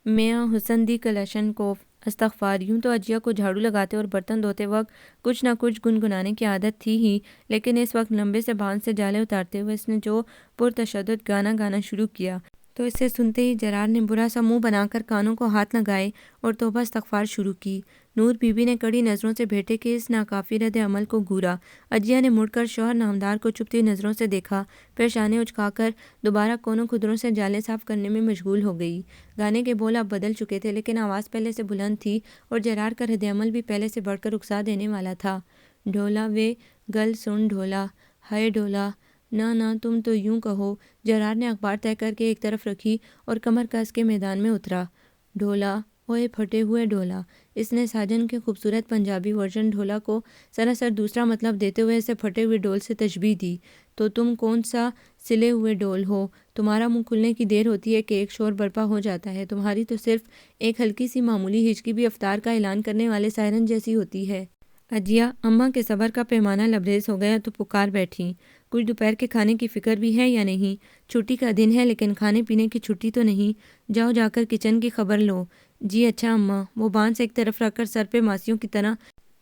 میاں حسن دی کلاشنکوف، استغفار! یوں تو اجیا کو جھاڑو لگاتے اور برتن دھوتے وقت کچھ نہ کچھ گنگنانے کی عادت تھی ہی، لیکن اس وقت لمبے سے باندھ سے جالے اتارتے ہوئے اس نے جو پرتشدد گانا گانا شروع کیا تو اسے سنتے ہی جرار نے برا سا منہ بنا کر کانوں کو ہاتھ لگائے اور توبہ استغفار شروع کی۔ نور بی بی نے کڑی نظروں سے بیٹے کے اس ناکافی رد عمل کو گھورا۔ اجیا نے مڑ کر شوہر نامدار کو چپتی نظروں سے دیکھا، پھر شانے اچکا کر دوبارہ کونوں خدروں سے جالیں صاف کرنے میں مشغول ہو گئی۔ گانے کے بول اب بدل چکے تھے، لیکن آواز پہلے سے بلند تھی اور جرار کا رد عمل بھی پہلے سے بڑھ کر اکسا دینے والا تھا۔ ڈھولا وے گل سن ڈھولا، ہائے ڈھولا، نہ تم تو یوں کہو۔ جرار نے اخبار طے کر کے ایک طرف رکھی اور کمر کس کے میدان میں اترا۔ ڈھولا، اوئے پھٹے ہوئے ڈھولا! اس نے ساجن کے خوبصورت پنجابی ورژن ڈھولا کو سراسر دوسرا مطلب دیتے ہوئے اسے پھٹے ہوئے ڈول سے تشبیہ دی۔ تو تم کون سا سلے ہوئے ڈول ہو، تمہارا منہ کھلنے کی دیر ہوتی ہے کہ ایک شور برپا ہو جاتا ہے، تمہاری تو صرف ایک ہلکی سی معمولی ہچکی بھی افطار کا اعلان کرنے والے سائرن جیسی ہوتی ہے۔ اجیا، اماں کے صبر کا پیمانہ لبریز ہو گیا تو پکار بیٹھیں، کچھ دوپہر کے کھانے کی فکر بھی ہے یا نہیں؟ چھٹی کا دن ہے لیکن کھانے پینے کی چھٹی تو نہیں، جاؤ جا کر کچن کی خبر لو۔ جی اچھا اماں۔ وہ بانس سے ایک طرف رکھ کر سر پہ ماسیوں کی طرح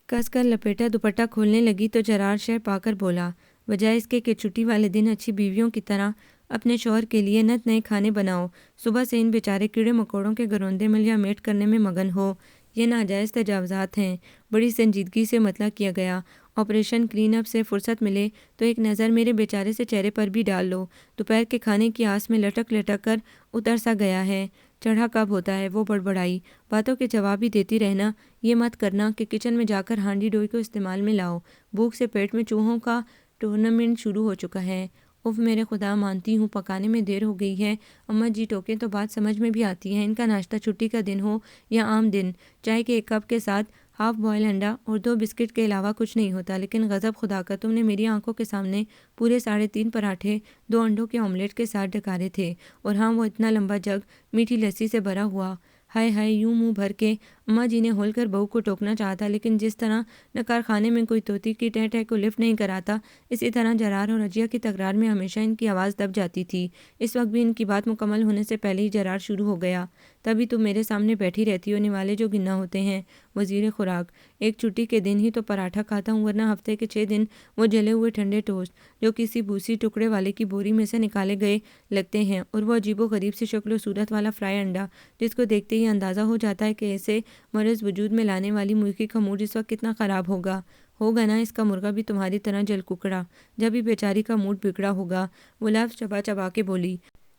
کس کر لپیٹا دوپٹہ کھولنے لگی تو جرار شہ پا کر بولا، بجائے اس کے کہ چھٹی والے دن اچھی بیویوں کی طرح اپنے شوہر کے لیے نت نئے کھانے بناؤ، صبح سے ان بیچارے کیڑے مکوڑوں کے گروندے مل یا میٹ کرنے میں مگن ہو۔ یہ ناجائز تجاوزات ہیں۔ بڑی سنجیدگی سے مطلع کیا گیا۔ آپریشن کلین اپ سے فرصت ملے تو ایک نظر میرے بیچارے سے چہرے پر بھی ڈال لو، دوپہر کے کھانے کی آس میں لٹک لٹک کر اتر سا گیا ہے، چڑھا کب ہوتا ہے۔ وہ بڑبڑائی، باتوں کے جواب ہی دیتی رہنا، یہ مت کرنا کہ کچن میں جا کر ہانڈی ڈوئی کو استعمال میں لاؤ، بھوک سے پیٹ میں چوہوں کا ٹورنامنٹ شروع ہو چکا ہے۔ اف میرے خدا، مانتی ہوں پکانے میں دیر ہو گئی ہے، اماں جی ٹوکیں تو بات سمجھ میں بھی آتی ہے، ان کا ناشتہ چھٹی کا دن ہو یا عام دن چائے کے ایک کپ کے ساتھ ہاف بوائل انڈا اور 2 بسکٹ کے علاوہ کچھ نہیں ہوتا، لیکن غضب خدا کا، تم نے میری آنکھوں کے سامنے پورے 3.5 پراٹھے 2 انڈوں کے آملیٹ کے ساتھ ڈکارے تھے، اور ہاں وہ اتنا لمبا جگ میٹھی لسی سے بھرا ہوا۔ ہائے ہائے، یوں منہ بھر کے اماں جی نے ہول کر بہو کو ٹوکنا چاہا تھا، لیکن جس طرح نکار خانے میں کوئی طوطی کی ٹہ ٹہ کو لفٹ نہیں کراتا، اسی طرح جرار اور اجیا کی تکرار میں ہمیشہ ان کی آواز دب جاتی تھی۔ اس وقت بھی ان کی بات مکمل ہونے سے پہلے ہی جرار شروع ہو گیا۔ تبھی تم میرے سامنے بیٹھی رہتی ہو، نوالے جو گننا ہوتے ہیں۔ وزیر خوراک: ایک چھٹی کے دن ہی تو پراٹھا کھاتا ہوں، ورنہ ہفتے کے 6 دن وہ جلے ہوئے ٹھنڈے ٹوسٹ جو کسی بھوسی ٹکڑے والے کی بوری میں سے نکالے گئے لگتے ہیں، اور وہ عجیب و غریب سی شکل و صورت والا فرائی انڈا جس کو دیکھتے ہی اندازہ ہو جاتا ہے کہ ایسے مرض وجود میں لانے والی مرغی کا موڈ اس وقت کتنا خراب ہوگا نا اس کا مرغا بھی تمہاری طرح جل ککڑا۔ جب ہی بیچاری کا موڈ بگڑا ہوگا، وہ لفظ چبا چبا کے بولی۔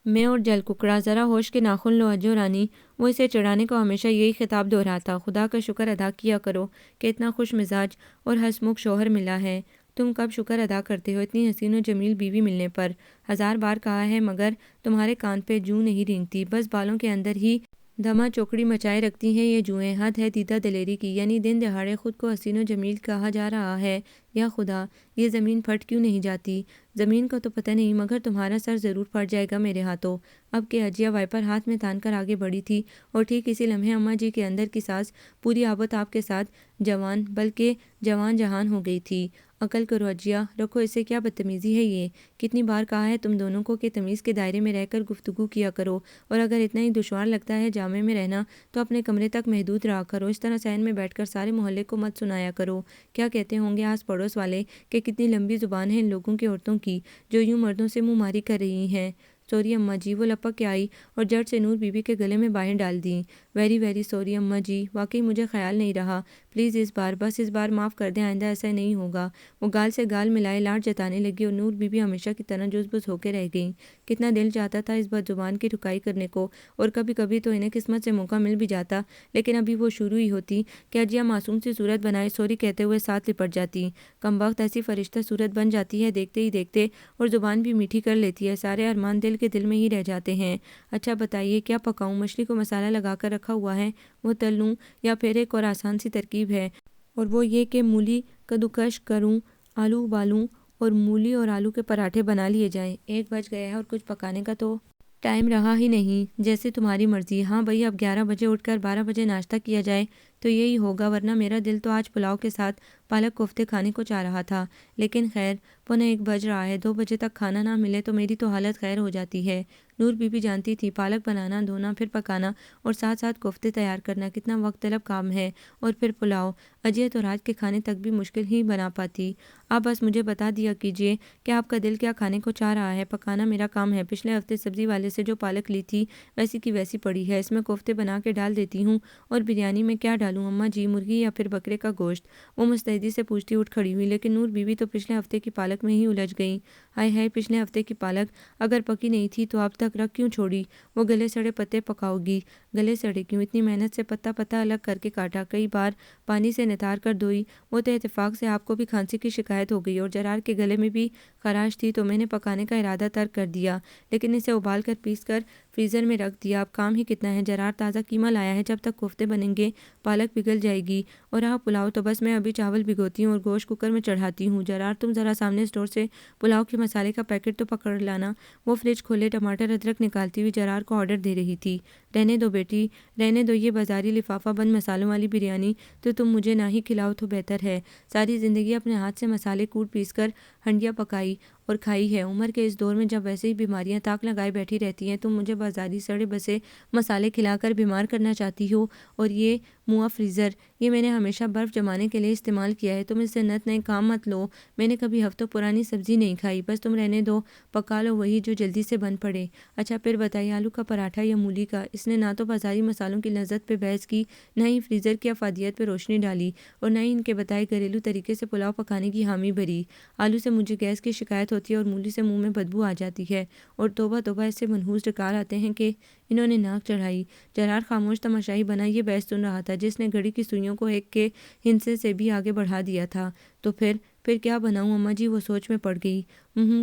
میں اور جل ککڑا، ذرا ہوش کے ناخن لو اجو رانی۔ وہ اسے چڑھانے کو ہمیشہ یہی خطاب دہراتا۔ خدا کا شکر ادا کیا کرو کہ اتنا خوش مزاج اور ہنسمکھ شوہر ملا ہے۔ تم کب شکر ادا کرتے ہو اتنی حسین و جمیل بیوی ملنے پر؟ 1000 بار کہا ہے مگر تمہارے کان پہ جوں نہیں رینگتی، بس بالوں کے اندر ہی دھما چوکڑی مچائے رکھتی ہیں یہ جوئیں۔ حد ہے دیدہ دلیری کی، یعنی دن دہاڑے خود کو حسین و جمیل کہا جا رہا ہے۔ یا خدا، یہ زمین پھٹ کیوں نہیں جاتی؟ زمین کا تو پتہ نہیں، مگر تمہارا سر ضرور پھٹ جائے گا میرے ہاتھوں۔ اب کہ اجیا وائپر ہاتھ میں تان کر آگے بڑھی تھی، اور ٹھیک اسی لمحے اماں جی کے اندر کی سانس پوری آب تاب کے ساتھ جوان، بلکہ جوان جہان ہو گئی تھی۔ عقل کرو اجیا، رکھو اسے، کیا بدتمیزی ہے یہ؟ کتنی بار کہا ہے تم دونوں کو کہ تمیز کے دائرے میں رہ کر گفتگو کیا کرو، اور اگر اتنا ہی دشوار لگتا ہے جامع میں رہنا تو اپنے کمرے تک محدود رہا کرو، اس طرح صحن میں بیٹھ کر سارے محلے کو مت سنایا کرو۔ کیا کہتے ہوں گے آس پڑوس والے کہ کتنی لمبی زبان ہے ان لوگوں کی عورتوں کی، جو یوں مردوں سے منہ ماری کر رہی ہیں۔ سوری اماں جی، وہ لپک کے آئی اور جٹ سے نور بی بی کے گلے میں باہیں ڈال دیں۔ ویری ویری سوری اماں جی، واقعی مجھے خیال نہیں رہا، پلیز اس بار، بس اس بار معاف کر دیں، آئندہ ایسا نہیں ہوگا۔ وہ گال سے گال ملائے لاڈ جتانے لگی، اور نور بی بی ہمیشہ کی طرح جز بز ہو کے رہ گئیں۔ کتنا دل چاہتا تھا اس بد زبان کی رکائی کرنے کو، اور کبھی کبھی تو انہیں قسمت سے موقع مل بھی جاتا، لیکن ابھی وہ شروع ہی ہوتی کہ اجیا معصوم سی صورت بنائے سوری کہتے ہوئے ساتھ لپٹ جاتی۔ کمبخت ایسی فرشتہ صورت بن جاتی ہے دیکھتے ہی دیکھتے، اور زبان بھی میٹھی کر لیتی ہے، سارے ارمان دل کے دل میں ہی رہ جاتے ہیں۔ اچھا بتائیے کیا پکاؤں؟ مچھلی کو مسالہ لگا کر رکھا ہوا ہے، وہ تل لوں، یا پھر ایک اور آسان سی ترکیب ہے، اور وہ یہ کہ مولی کدوکش کروں، آلو ابالوں اور مولی اور آلو کے پراٹھے بنا لیے جائیں۔ 1 بج گیا ہے اور کچھ پکانے کا تو ٹائم رہا ہی نہیں۔ جیسے تمہاری مرضی۔ ہاں بھئی، اب 11 بجے اٹھ کر 12 بجے ناشتہ کیا جائے تو یہی ہوگا، ورنہ میرا دل تو آج پلاؤ کے ساتھ پالک کوفتے کھانے کو چاہ رہا تھا، لیکن خیر، 1:15 بج رہا ہے، 2 بجے تک کھانا نہ ملے تو میری تو حالت خیر ہو جاتی ہے۔ نور بی بی جانتی تھی پالک بنانا، دھونا، پھر پکانا اور ساتھ ساتھ کوفتے تیار کرنا کتنا وقت طلب کام ہے، اور پھر پلاؤ، اجے تو رات کے کھانے تک بھی مشکل ہی بنا پاتی۔ آپ بس مجھے بتا دیا کیجئے کہ آپ کا دل کیا کھانے کو چاہ رہا ہے، پکانا میرا کام ہے۔ پچھلے ہفتے سبزی والے سے جو پالک لی تھی ویسی کی ویسی پڑی ہے، اس میں کوفتے بنا کے ڈال دیتی ہوں، اور بریانی میں کیا ڈالوں اماں جی، مرغی یا پھر بکرے کا گوشت؟ وہ مستعدی سے پوچھتی اٹھ کھڑی ہوئی، لیکن نور بی بی تو پچھلے ہفتے کی پالک میں ہی الجھ گئیں۔ ہائے ہائے، پچھلے ہفتے کی پالک اگر پکی نہیں تھی تو اب تک رکھ کیوں چھوڑی؟ وہ گلے سڑے پتے پکاؤ گی؟ گلے سڑے کیوں؟ اتنی محنت سے پتا پتا الگ کر کے کاٹا، کئی بار پانی سے نتار کر دھوئی، وہ تو اتفاق سے آپ کو بھی کھانسی کی شکایت ہو گئی، اور جرار کے گلے میں بھی خراش تھی تو میں نے پکانے کا ارادہ ترک کر دیا، لیکن اسے ابال کر پیس کر فریزر میں رکھ دیا۔ اب کام ہی کتنا ہے، جرار تازہ قیمہ لایا ہے، جب تک کوفتے بنیں گے پالک پگھل جائے گی، اور رہا پلاؤ تو بس میں ابھی چاول بھگوتی ہوں اور گوشت کوکر میں چڑھاتی ہوں۔ جرار، تم ذرا سامنے اسٹور سے پلاؤ کے مسالے کا پیکٹ تو پکڑ لانا۔ وہ فریج کھولے ٹماٹر ادرک نکالتی ہوئی جرار کو آرڈر دے رہی تھی۔ رہنے دو بیٹی، رہنے دو، یہ بازاری لفافہ بند مسالوں والی بریانی تو تم مجھے نہ ہی کھلاؤ تو بہتر ہے۔ ساری زندگی اپنے ہاتھ سے مسالے کوٹ پیس کر ہنڈیاں پکائی اور کھائی ہے، عمر کے اس دور میں جب ویسے ہی بیماریاں طاق لگائے بیٹھی رہتی ہیں، تم مجھے بازاری سڑے بسے مسالے کھلا کر بیمار کرنا چاہتی ہو؟ اور یہ موا فریزر، یہ میں نے ہمیشہ برف جمانے کے لیے استعمال کیا ہے، تم اس سے نت نئے کام مت لو۔ میں نے کبھی ہفتوں پرانی سبزی نہیں کھائی، بس تم رہنے دو، پکا لو وہی جو جلدی سے بن پڑے۔ اچھا پھر بتائیے، آلو کا پراٹھا یا مولی کا؟ اس نے نہ تو بازاری مسالوں کی لذت پہ بحث کی، نہ ہی فریزر کی افادیت پہ روشنی ڈالی، اور نہ ہی ان کے بتائے گھریلو طریقے سے پلاؤ پکانے کی حامی بھری۔ آلو سے مجھے گیس کی شکایت ہوتی ہے اور مولی سے منہ میں بدبو آ جاتی ہے، اور توبہ توبہ اس سے منحوس ڈکار آتے ہیں کہ انہوں نے ناک چڑھائی۔ جرار خاموش تماشائی بنا یہ بحث سن رہا تھا جس نے گھڑی کی سوئیوں کو ایک کے ہندسے سے بھی آگے بڑھا دیا تھا۔ تو پھر کیا بناؤں اماں جی؟ وہ سوچ میں پڑ گئی۔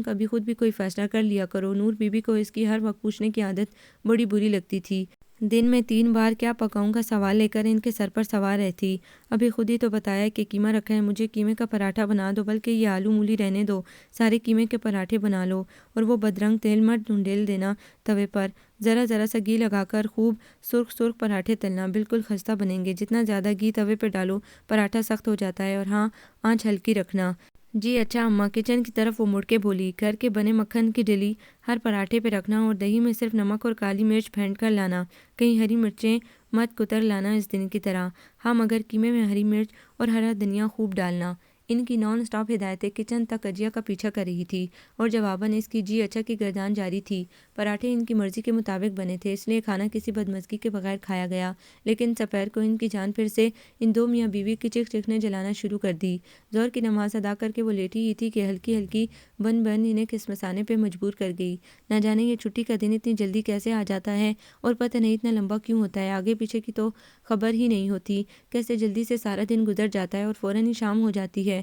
کبھی خود بھی کوئی فیصلہ کر لیا کرو۔ نور بی بی کو اس کی ہر وقت پوچھنے کی عادت بڑی بری لگتی تھی۔ دن میں 3 بار کیا پکاؤں کا سوال لے کر ان کے سر پر سوار رہتی۔ ابھی خود ہی تو بتایا کہ قیمہ رکھا ہے، مجھے قیمے کا پراٹھا بنا دو، بلکہ یہ آلو مولی رہنے دو، سارے قیمے کے پراٹھے بنا لو، اور وہ بدرنگ تیل مت ڈھونڈیل دینا توے پر، ذرا ذرا سا گھی لگا کر خوب سرخ سرخ پراٹھے تلنا، بالکل خستہ بنیں گے، جتنا زیادہ گھی توے پہ ڈالو پراٹھا سخت ہو جاتا ہے، اور ہاں آنچ ہلکی رکھنا۔ جی اچھا اماں، کچن کی طرف وہ مڑ کے بولی۔ گھر کے بنے مکھن کی ڈلی ہر پراٹھے پہ رکھنا، اور دہی میں صرف نمک اور کالی مرچ پھینٹ کر لانا، کہیں ہری مرچیں مت کتر لانا اس دن کی طرح۔ ہاں مگر قیمے میں ہری مرچ اور ہرا دھنیا خوب ڈالنا۔ ان کی نان سٹاپ ہدایتیں کچن تک اجیا کا پیچھا کر رہی تھی، اور جواباً اس کی جی اچھا کی گردان جاری تھی۔ پراٹھے ان کی مرضی کے مطابق بنے تھے، اس لیے کھانا کسی بدمزگی کے بغیر کھایا گیا، لیکن سپہر کو ان کی جان پھر سے ان دو میاں بیوی کی چیخ چیخ نے جلانا شروع کر دی۔ ظہر کی نماز ادا کر کے وہ لیٹی ہی تھی کہ ہلکی ہلکی بن بن انہیں کھسمسانے پہ مجبور کر گئی۔ نہ جانے یہ چھٹی کا دن اتنی جلدی کیسے آ جاتا ہے، اور پتہ نہیں اتنا لمبا کیوں ہوتا ہے، آگے پیچھے کی تو خبر ہی نہیں ہوتی، کیسے جلدی سے سارا دن گزر جاتا ہے اور فوراً ہی شام ہو جاتی ہے۔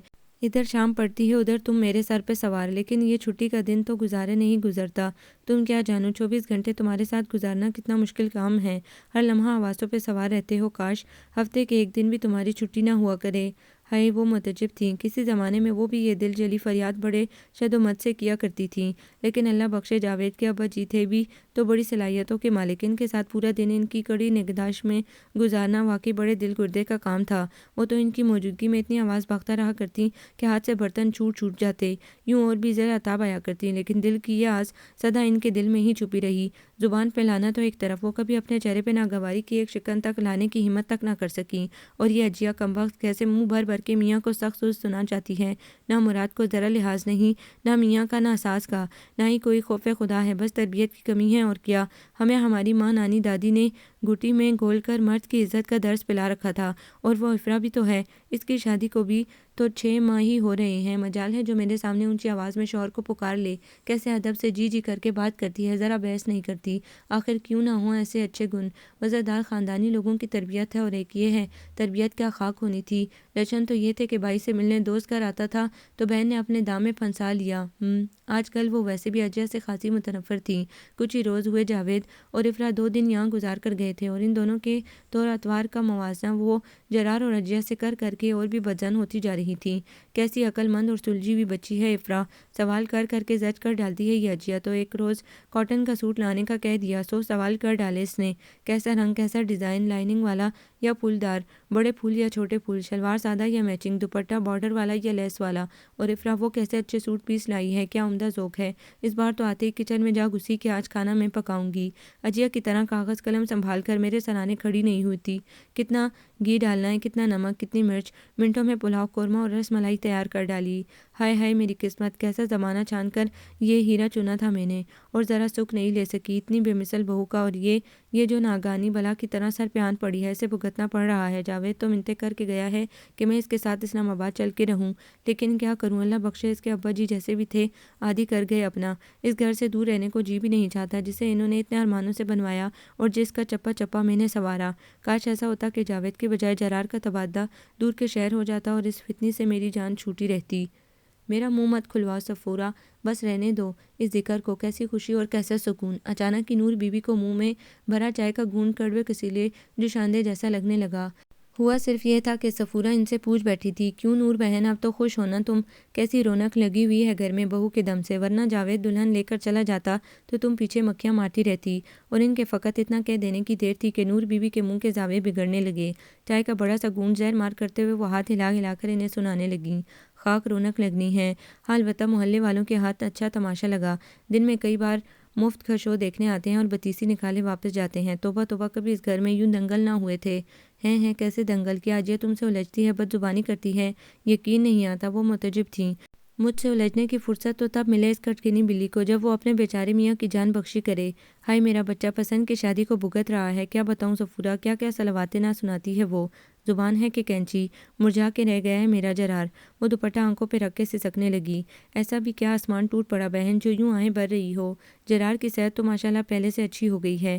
ادھر شام پڑتی ہے، ادھر تم میرے سر پہ سوار، لیکن یہ چھٹی کا دن تو گزارے نہیں گزرتا۔ تم کیا جانو 24 گھنٹے تمہارے ساتھ گزارنا کتنا مشکل کام ہے، ہر لمحہ حواسوں پہ سوار رہتے ہو، کاش ہفتے کے ایک دن بھی تمہاری چھٹی نہ ہوا کرے۔ ہائے وہ متعجب تھیں، کسی زمانے میں وہ بھی یہ دل جلی فریاد بڑے شد و مت سے کیا کرتی تھیں، لیکن اللہ بخشے جاوید کے ابا جی تھے بھی تو بڑی صلاحیتوں کے مالک، ان کے ساتھ پورا دن ان کی کڑی نگہداشت میں گزارنا واقعی بڑے دل گردے کا کام تھا۔ وہ تو ان کی موجودگی میں اتنی آواز بھاگتا رہا کرتی کہ ہاتھ سے برتن چھوٹ جاتے، یوں اور بھی ذرا عتاب آیا کرتی، لیکن دل کی یہ آس سدا ان کے دل میں ہی چھپی رہی۔ زبان پہ لانا تو ایک طرف، وہ کبھی اپنے چہرے پہ ناگواری کی ایک شکن تک لانے کی ہمت تک نہ کر سکیں، اور یہ اجیا کمبخت کیسے منہ بھر بھر کے میاں کو سخت سوز سنا چاہتی ہے، نہ مراد کو ذرا لحاظ نہیں، نہ میاں کا نہ ساس کا، نہ ہی کوئی خوف خدا ہے، بس تربیت کی کمی ہے، اور کیا۔ ہمیں ہماری ماں نانی دادی نے گھٹی میں گھول کر مرد کی عزت کا درس پلا رکھا تھا، اور وہ افرا بھی تو ہے، اس کی شادی کو بھی تو 6 ماہ ہی ہو رہے ہیں، مجال ہے جو میرے سامنے اونچی آواز میں شوہر کو پکار لے، کیسے ادب سے جی جی کر کے بات کرتی ہے، ذرا بحث نہیں کرتی۔ آخر کیوں نہ ہوں ایسے اچھے گن، وزردار خاندانی لوگوں کی تربیت ہے، اور ایک یہ ہے تربیت کیا خاک ہونی تھی۔ لچھن تو یہ تھے کہ بھائی سے ملنے دوست گھر آتا تھا تو بہن نے اپنے دام میں پھنسا لیا۔ آج کل وہ ویسے بھی اجیا سے خاصی متنفر تھیں۔ کچھ ہی روز ہوئے جاوید اور افرا 2 دن یہاں گزار کر گئے تھے، اور ان دونوں کے طور اتوار کا موازنہ وہ جرار اور اجیا سے کر کر کے اور بھی بدظن ہوتی جا رہی تھیں۔ کیسی عقل مند اور سلجھی ہوئی بچی ہے افرا، سوال کر کر کے زج کر ڈالتی ہے یہ اجیا، تو ایک روز کاٹن کا سوٹ لانے کا کہہ دیا، سو سوال کر ڈالے اس نے، کیسا رنگ، کیسا ڈیزائن، لائننگ والا یا پھولدار، بڑے پھول یا چھوٹے پھول، شلوار سادہ یا میچنگ، دوپٹہ بارڈر والا یا لیس والا، اور افرا وہ کیسے اچھے سوٹ پیس لائی ہے، کیا عمدہ ذوق ہے۔ اس بار تو آتے ہی کچن میں جا گھسی کہ آج کھانا میں پکاؤں گی۔ اجیا کی طرح کاغذ قلم سنبھال کر میرے سرانے کھڑی نہیں ہوئی تھی، کتنا گھی ڈالنا ہے، کتنا نمک، کتنی مرچ، منٹوں میں پلاؤ قورمہ اور رس ملائی تیار کر ڈالی۔ ہائے ہائے میری قسمت، کیسا زمانہ چھان کر یہ ہیرا چنا تھا میں نے، اور ذرا سکھ نہیں لے سکی اتنی بے مثل بہو کا، اور یہ جو ناگہانی بلا کی طرح سر پہ آن پڑی ہے، اسے بھگتنا پڑ رہا ہے۔ جاوید تو منتیں کر کے گیا ہے کہ میں اس کے ساتھ اسلام آباد چل کے رہوں، لیکن کیا کروں، اللہ بخشے اس کے ابا جی جیسے بھی تھے عادی کر گئے اپنا، اس گھر سے دور رہنے کو جی بھی نہیں چاہتا جسے انہوں نے اتنے ارمانوں سے بنوایا اور جس کا چپا چپا میں نے سنوارا۔ کاش ایسا ہوتا کہ جاوید کے بجائے جرار کا تبادلہ دور کے شہر ہو جاتا اور اس فتنی سے میری جان چھوٹی رہتی۔ میرا منہ مت کھلواؤ صفورہ، بس رہنے دو اس ذکر کو، کیسی خوشی اور کیسا سکون۔ اچانک ہی نور بی بی کو منہ میں بھرا چائے کا گھونٹ کڑوے کسیلے جو شاندے جیسا لگنے لگا۔ ہوا صرف یہ تھا کہ صفورہ ان سے پوچھ بیٹھی تھی، کیوں نور بہن اب تو خوش ہونا تم، کیسی رونق لگی ہوئی ہے گھر میں بہو کے دم سے، ورنہ جاوید دلہن لے کر چلا جاتا تو تم پیچھے مکھیاں مارتی رہتی۔ اور ان کے فقط اتنا کہہ دینے کی دیر تھی کہ نور بی بی کے منہ کے زاویے بگڑنے لگے۔ چائے کا بڑا سا گھونٹ زہر مار کرتے ہوئے وہ ہاتھ ہلا ہلا کر انہیں سنانے لگیں۔ خاک رونق لگنی ہے، ہاں البتہ محلے والوں کے ہاتھ اچھا تماشا لگا، دن میں کئی بار مفت کا شو دیکھنے آتے ہیں اور بتیسی نکالے واپس جاتے ہیں۔ توبہ توبہ، کبھی اس گھر میں یوں دنگل نہ ہوئے تھے۔ ہیں کیسے دنگل، کیا اجیا تم سے الجھتی ہے، بد زبانی کرتی ہے؟ یقین نہیں آتا، وہ متعجب تھیں۔ مجھ سے الجھنے کی فرصت تو تب ملے اس کٹکنی بلی کو جب وہ اپنے بیچارے میاں کی جان بخشی کرے۔ ہائے میرا بچہ پسند کی شادی کو بھگت رہا ہے، کیا بتاؤں صفورہ، کیا کیا صلواتیں نہ سناتی ہے وہ، زبان ہے کہ کینچی، مرجھا کے رہ گیا ہے میرا جرار۔ وہ دوپٹہ آنکھوں پہ رکھ کے سسکنے لگی۔ ایسا بھی کیا آسمان ٹوٹ پڑا بہن جو یوں آہیں بھر رہی ہو، جرار کی صحت تو ماشاءاللہ پہلے سے اچھی ہو گئی ہے،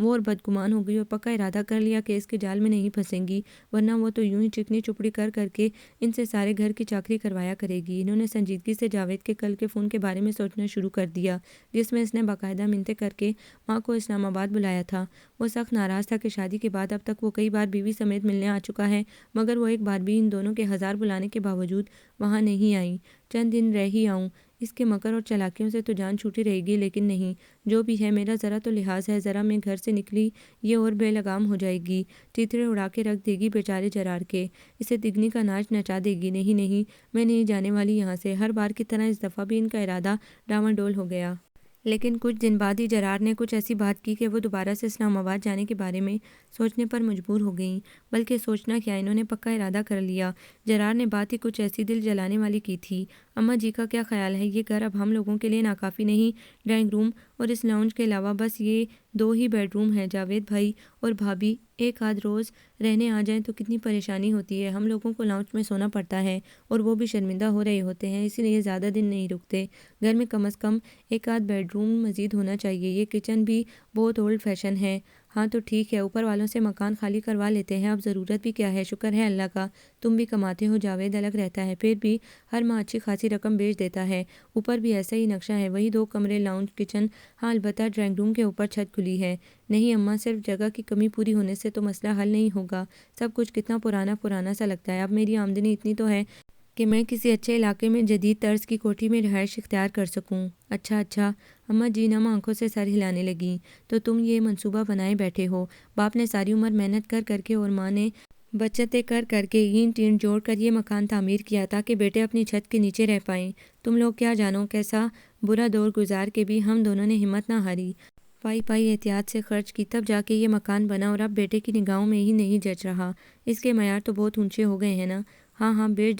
وہ اور بدگمان ہو گئی اور پکا ارادہ کر لیا کہ اس کے جال میں نہیں پھنسیں گی، ورنہ وہ تو یوں ہی چکنی چپڑی کر کر کے ان سے سارے گھر کی چاکری کروایا کرے گی۔ انہوں نے سنجیدگی سے جاوید کے کل کے فون کے بارے میں سوچنا شروع کر دیا، جس میں اس نے باقاعدہ منتیں کر کے ماں کو اسلام آباد بلایا تھا۔ وہ سخت ناراض تھا کہ شادی کے بعد اب تک وہ کئی بار بیوی سمیت ملنے آ چکا ہے، مگر وہ ایک بار بھی ان دونوں کے ہزار بلانے کے باوجود وہاں نہیں آئی۔ چند دن رہ ہی آؤں، اس کے مکر اور چالاکیوں سے تو جان چھوٹی رہے گی، لیکن نہیں، جو بھی ہے میرا ذرا تو لحاظ ہے، ذرا میں گھر سے نکلی یہ اور بے لگام ہو جائے گی، چیتڑے اڑا کے رکھ دے گی بیچارے جرار کے، اسے دگنی کا ناچ نچا دے گی۔ نہیں نہیں، میں نہیں جانے والی یہاں سے۔ ہر بار کی طرح اس دفعہ بھی ان کا ارادہ ڈاواڈول ہو گیا۔ لیکن کچھ دن بعد ہی جرار نے کچھ ایسی بات کی کہ وہ دوبارہ سے اسلام آباد جانے کے بارے میں سوچنے پر مجبور ہو گئیں، بلکہ سوچنا کیا، انہوں نے پکا ارادہ کر لیا۔ جرار نے بات ہی کچھ ایسی دل جلانے والی کی تھی۔ اماں جی کا کیا خیال ہے؟ یہ گھر اب ہم لوگوں کے لیے ناکافی نہیں؟ ڈرائنگ روم اور اس لاؤنج کے علاوہ بس یہ 2 ہی بیڈ روم ہیں۔ جاوید بھائی اور بھابھی ایک آدھ روز رہنے آ جائیں تو کتنی پریشانی ہوتی ہے، ہم لوگوں کو لاؤنج میں سونا پڑتا ہے اور وہ بھی شرمندہ ہو رہے ہوتے ہیں، اسی لیے زیادہ دن نہیں رکتے۔ گھر میں کم از کم ایک آدھ بیڈ روم مزید ہونا چاہیے۔ یہ کچن بھی بہت اولڈ فیشن ہے۔ ہاں تو ٹھیک ہے، اوپر والوں سے مکان خالی کروا لیتے ہیں، اب ضرورت بھی کیا ہے، شکر ہے اللہ کا تم بھی کماتے ہو، جاوید الگ رہتا ہے، پھر بھی ہر ماہ اچھی خاصی رقم بھیج دیتا ہے۔ اوپر بھی ایسا ہی نقشہ ہے، وہی 2 کمرے، لاؤنج، کچن۔ ہاں البتہ ڈرائنگ روم کے اوپر چھت کھلی ہے۔ نہیں اماں، صرف جگہ کی کمی پوری ہونے سے تو مسئلہ حل نہیں ہوگا، سب کچھ کتنا پرانا پرانا سا لگتا ہے۔ اب میری آمدنی اتنی تو ہے کہ میں کسی اچھے علاقے میں جدید طرز کی کوٹھی میں رہائش اختیار کر سکوں۔ اچھا اچھا، اماں جی نم آنکھوں سے سر ہلانے لگیں۔ تو تم یہ منصوبہ بنائے بیٹھے ہو؟ باپ نے ساری عمر محنت کر کر کے اور ماں نے بچتیں کر کر کے اینٹ ٹینٹ جوڑ کر یہ مکان تعمیر کیا تاکہ بیٹے اپنی چھت کے نیچے رہ پائیں۔ تم لوگ کیا جانو کیسا برا دور گزار کے بھی ہم دونوں نے ہمت نہ ہاری، پائی پائی احتیاط سے خرچ کی، تب جا کے یہ مکان بنا، اور اب بیٹے کی نگاہوں میں ہی نہیں جچ رہا۔ اس کے معیار تو بہت اونچے ہو گئے ہیں نا۔ ہاں ہاں، بیچ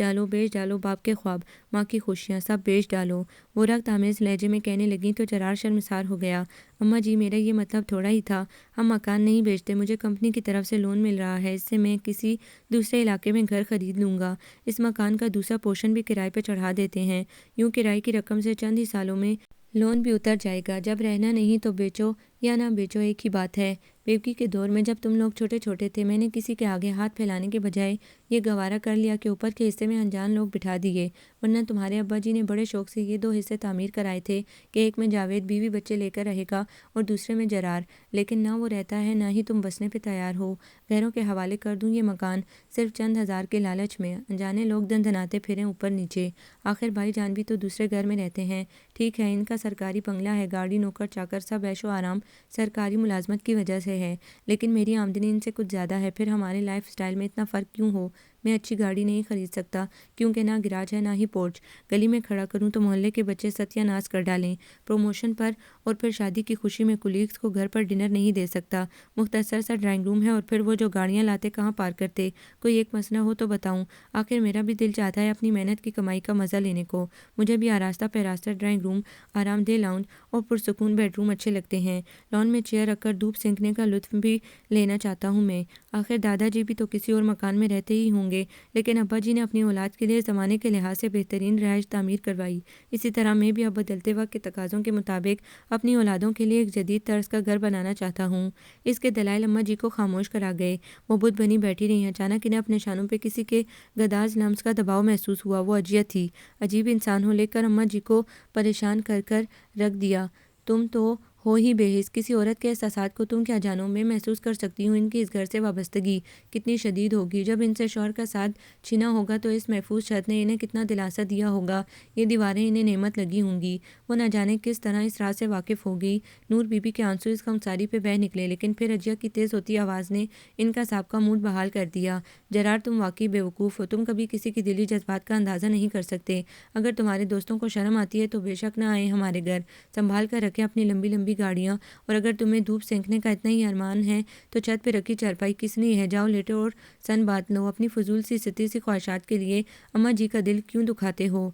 ڈالو باپ کے خواب، ماں کی خوشیاں، سب بیچ ڈالو، وہ رخت آمیز لہجے میں کہنے لگیں تو جرار شرمسار ہو گیا۔ اماں جی میرا یہ مطلب تھوڑا ہی تھا، ہم مکان نہیں بیچتے، مجھے کمپنی کی طرف سے لون مل رہا ہے، اس سے میں کسی دوسرے علاقے میں گھر خرید لوں گا، اس مکان کا دوسرا پورشن بھی کرائے پہ چڑھا دیتے ہیں، یوں کرائے کی رقم سے چند ہی سالوں میں لون بھی اتر جائے گا، جب رہنا نہیں تو بیچو یا نہ بیچو ایک ہی بات ہے۔ بیوقی کے دور میں جب تم لوگ چھوٹے چھوٹے تھے، میں نے کسی کے آگے ہاتھ پھیلانے کے بجائے یہ گوارا کر لیا کہ اوپر کے حصے میں انجان لوگ بٹھا دیے، ورنہ تمہارے ابا جی نے بڑے شوق سے یہ 2 حصے تعمیر کرائے تھے کہ ایک میں جاوید بیوی بچے لے کر رہے گا اور دوسرے میں جرار، لیکن نہ وہ رہتا ہے نہ ہی تم بسنے پہ تیار ہو۔ غیروں کے حوالے کر دوں یہ مکان، صرف چند ہزار کے لالچ میں، انجانے لوگ دن دھناتے پھریں اوپر نیچے، آخر بھائی جان بھی تو دوسرے گھر میں رہتے ہیں۔ ٹھیک ہے، ان کا سرکاری بنگلہ ہے، گاڑی، نوکر چاکر، سب عیش و آرام سرکاری ملازمت کی وجہ سے ہے، لیکن میری آمدنی ان سے کچھ زیادہ ہے، پھر ہمارے لائف سٹائل میں اتنا فرق کیوں ہو؟ میں اچھی گاڑی نہیں خرید سکتا کیونکہ نہ گراج ہے نہ ہی پورچ، گلی میں کھڑا کروں تو محلے کے بچے ستیہ ناش کر ڈالیں پروموشن پر، اور پھر شادی کی خوشی میں کولیگز کو گھر پر ڈنر نہیں دے سکتا، مختصر سا ڈرائنگ روم ہے، اور پھر وہ جو گاڑیاں لاتے کہاں پارک کرتے؟ کوئی ایک مسئلہ ہو تو بتاؤں، آخر میرا بھی دل چاہتا ہے اپنی محنت کی کمائی کا مزہ لینے کو، مجھے بھی آراستہ پیراستہ ڈرائنگ روم، آرام دہ لاؤنج اور پرسکون بیڈ روم اچھے لگتے ہیں، لان میں چیئر رکھ کر دھوپ سینکنے کا لطف بھی لینا چاہتا ہوں میں۔ آخر دادا جی بھی تو کسی اور مکان میں رہتے ہی ہوں گے، لیکن ابا جی نے اپنی اولاد کے لیے زمانے کے لحاظ سے بہترین رہائش تعمیر کروائی، اسی طرح میں بھی اب بدلتے وقت کے تقاضوں کے مطابق اپنی اولادوں کے لیے ایک جدید طرز کا گھر بنانا چاہتا ہوں۔ اس کے دلائل اماں جی کو خاموش کرا گئے، وہ بت بنی بیٹھی رہی، اچانک انہیں اپنے شانوں پہ کسی کے گداز لمس کا دباؤ محسوس ہوا، وہ عجیہ تھی، عجیب انسان ہو لے کر اماں جی کو پریشان کر کر رکھ دیا، تم تو ہو ہی بے حس، کسی عورت کے احساسات کو تم کیا جانو، میں محسوس کر سکتی ہوں ان کی اس گھر سے وابستگی کتنی شدید ہوگی، جب ان سے شوہر کا ساتھ چھینا ہوگا تو اس محفوظ چھت نے انہیں کتنا دلاسا دیا ہوگا، یہ دیواریں انہیں نعمت لگی ہوں گی، وہ نہ جانے کس طرح اس راز سے واقف ہو گئی۔ نور بی بی کے آنسو اس خمساری پہ بہہ نکلے، لیکن پھر عجیہ کی تیز ہوتی آواز نے ان کا سابقہ موڈ بحال کر دیا۔ جرار تم واقعی بیوقوف ہو، تم کبھی کسی کی دلی جذبات کا اندازہ نہیں کر سکتے، اگر تمہارے دوستوں کو شرم آتی ہے تو بے شک نہ آئیں ہمارے گھر، سنبھال کر رکھیں اپنی لمبی لمبی گاڑیاں، اور اگر تمہیں دھوپ سینکنے کا اتنا ہی ارمان ہے تو چھت پہ رکھی چارپائی کس لیے ہے، جاؤ لیٹو اور سن بات لو، اپنی فضول سی ستی سی خواہشات کے لیے اماں جی کا دل کیوں دکھاتے ہو؟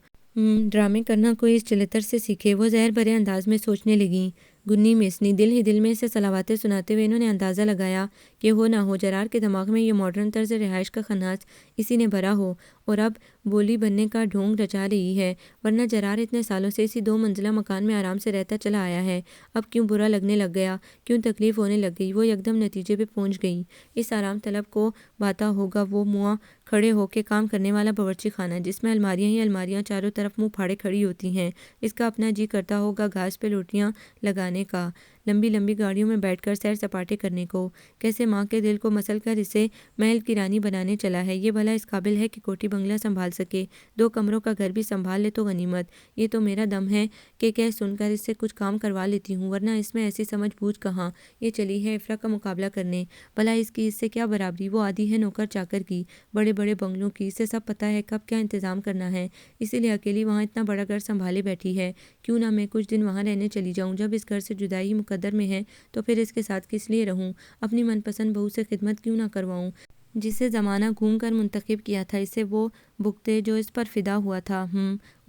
ڈرامے کرنا کوئی اس چلتر سے سیکھے، وہ زہر بھرے انداز میں سوچنے لگیں۔ گنی میسنی دل ہی دل میں اسے صلواتیں سناتے ہوئے انہوں نے اندازہ لگایا کہ ہو نہ ہو جرار کے دماغ میں یہ ماڈرن طرز رہائش کا خناس اسی نے بھرا ہو، اور اب بولی بننے کا ڈھونگ رچا رہی ہے، ورنہ جرار اتنے سالوں سے اسی 2 منزلہ مکان میں آرام سے رہتا چلا آیا ہے، اب کیوں برا لگنے لگ گیا، کیوں تکلیف ہونے لگ گئی؟ وہ یکدم نتیجے پہ پہنچ گئی، اس آرام طلب کو باتا ہوگا وہ مواں کھڑے ہو کے کام کرنے والا باورچی خانہ جس میں الماریاں ہی الماریاں چاروں طرف منہ پھاڑے کھڑی ہوتی ہیں، اس کا اپنا جی کرتا ہوگا گھاس پہ لوٹیاں لگانے کا، لمبی لمبی گاڑیوں میں بیٹھ کر سیر سپاٹے کرنے کو، کیسے ماں کے دل کو مسل کر اسے محل کی رانی بنانے چلا ہے، یہ بھلا اس قابل ہے کہ کوٹھی بنگلہ سنبھال سکے، 2 کمروں کا گھر بھی سنبھال لے تو غنیمت، یہ تو میرا دم ہے کہ کہہ سن کر اس سے کچھ کام کروا لیتی ہوں، ورنہ اس میں ایسی سمجھ بوجھ کہاں، یہ چلی ہے افرا کا مقابلہ کرنے، بھلا اس کی اس سے کیا برابری، وہ عادی ہے نوکر چاکر کی، بڑے بڑے بنگلوں کی، اسے سب پتہ ہے کب کیا انتظام کرنا ہے، اسی لیے اکیلی وہاں اتنا بڑا گھر سنبھالے بیٹھی ہے، کیوں نہ میں کچھ دن وہاں رہنے چلی جاؤں، جب اس گھر سے جدائی مقدر میں ہے تو پھر اس کے ساتھ کس لیے رہوں، اپنی من پسند بہو سے خدمت کیوں نہ کرواؤں، جسے زمانہ گھوم کر منتخب کیا تھا، اسے وہ بھگتے جو اس پر فدا ہوا تھا۔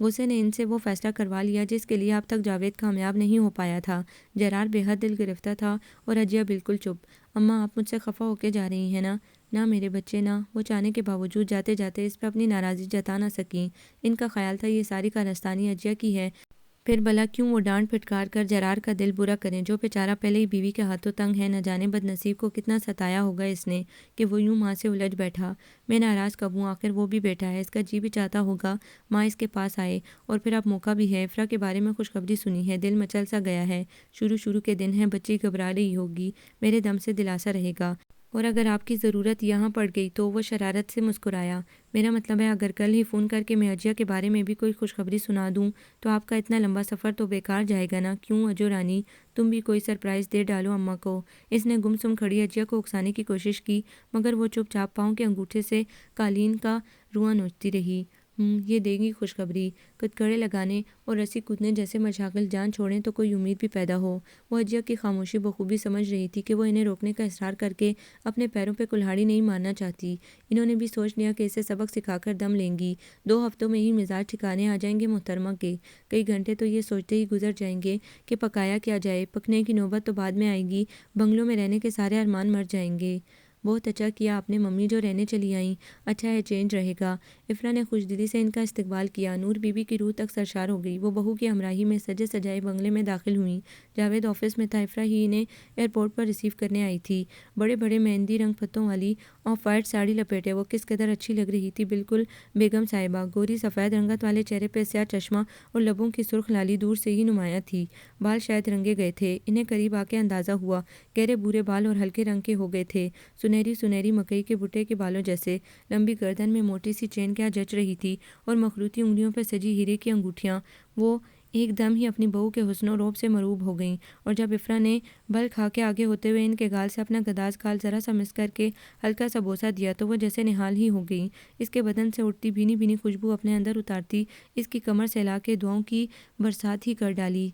غصے نے ان سے وہ فیصلہ کروا لیا جس کے لیے اب تک جاوید کامیاب نہیں ہو پایا تھا۔ جرار بے حد دل گرفتہ تھا اور اجیا بالکل چپ۔ اماں آپ مجھ سے خفا ہو کے جا رہی ہیں نا؟ نہ میرے بچے نہ، وہ چاہنے کے باوجود جاتے جاتے اس پہ اپنی ناراضی جتا نہ سکیں۔ ان کا خیال تھا یہ ساری کارستانی اجیا کی ہے، پھر بھلا کیوں وہ ڈانٹ پھٹکار کر جرار کا دل برا کریں، جو بیچارہ پہلے ہی بیوی کے ہاتھوں تنگ ہے، نہ جانے بد نصیب کو کتنا ستایا ہوگا اس نے کہ وہ یوں ماں سے الجھ بیٹھا۔ میں ناراض کب ہوں، آخر وہ بھی بیٹا ہے، اس کا جی بھی چاہتا ہوگا ماں اس کے پاس آئے، اور پھر اب موقع بھی ہے، افرا کے بارے میں خوشخبری سنی ہے، دل مچل سا گیا ہے، شروع کے دن ہیں، بچی گھبرا رہی ہوگی، میرے دم سے دلاسا رہے گا، اور اگر آپ کی ضرورت یہاں پڑ گئی تو؟ وہ شرارت سے مسکرایا۔ میرا مطلب ہے اگر کل ہی فون کر کے میں اجیا کے بارے میں بھی کوئی خوشخبری سنا دوں تو آپ کا اتنا لمبا سفر تو بیکار جائے گا نا؟ کیوں اجو رانی، تم بھی کوئی سرپرائز دے ڈالو اماں کو۔ اس نے گم سم کھڑی اجیا کو اکسانے کی کوشش کی، مگر وہ چپ چاپ پاؤں کے انگوٹھے سے قالین کا رواں نوچتی رہی۔ یہ دے گی خوشخبری، کٹکڑے لگانے اور رسی کودنے جیسے مشاغل جان چھوڑیں تو کوئی امید بھی پیدا ہو۔ وہ اجیا کی خاموشی بخوبی سمجھ رہی تھی کہ وہ انہیں روکنے کا اصرار کر کے اپنے پیروں پہ کلہاڑی نہیں مارنا چاہتی۔ انہوں نے بھی سوچ لیا کہ اسے سبق سکھا کر دم لیں گی، 2 ہفتوں میں ہی مزاج ٹھکانے آ جائیں گے محترمہ کے، کئی گھنٹے تو یہ سوچتے ہی گزر جائیں گے کہ پکایا کیا جائے، پکنے کی نوبت تو بعد میں آئے گی، بنگلوں میں رہنے کے سارے ارمان مر جائیں گے۔ بہت اچھا کیا آپ نے ممی جو رہنے چلی آئیں، اچھا ہے چینج رہے گا۔ افرا نے خوش دلی سے ان کا استقبال کیا، نور بی بی کی روح تک سرشار ہو گئی، وہ بہو کی ہمراہی میں سجے سجائے بنگلے میں داخل ہوئیں۔ جاوید آفس میں تھا، افرا ہی انہیں ایئرپورٹ پر ریسیو کرنے آئی تھی، بڑے بڑے مہندی رنگ پتوں والی آف وائٹ ساڑی لپیٹے وہ کس قدر اچھی لگ رہی تھی، بالکل بیگم صاحبہ، گوری سفید رنگت والے چہرے پہ سیاہ چشمہ اور لبوں کی سرخ لالی دور سے ہی نمایاں تھی، بال شاید رنگے گئے تھے، انہیں قریب آ کے اندازہ ہوا، گہرے بھورے بال اور ہلکے رنگ کے ہو گئے تھے، سنہری سنہری مکئی کے بھٹے کے بالوں جیسے، لمبی گردن میں موٹی سی چین کیا جچ رہی تھی، اور مخروطی انگلیوں پہ سجی ہیرے کی انگوٹھیاں، وہ ایک دم ہی اپنی بہو کے حسن و روب سے مروب ہو گئیں، اور جب افرا نے بل کھا کے آگے ہوتے ہوئے ان کے گال سے اپنا گداز گال ذرا سا مس کر کے ہلکا سا بوسہ دیا تو وہ جیسے نہال ہی ہو گئیں، اس کے بدن سے اٹھتی بھینی بھینی خوشبو اپنے اندر اتارتی اس کی کمر سے لا کے دعاؤں کی برسات ہی کر ڈالی۔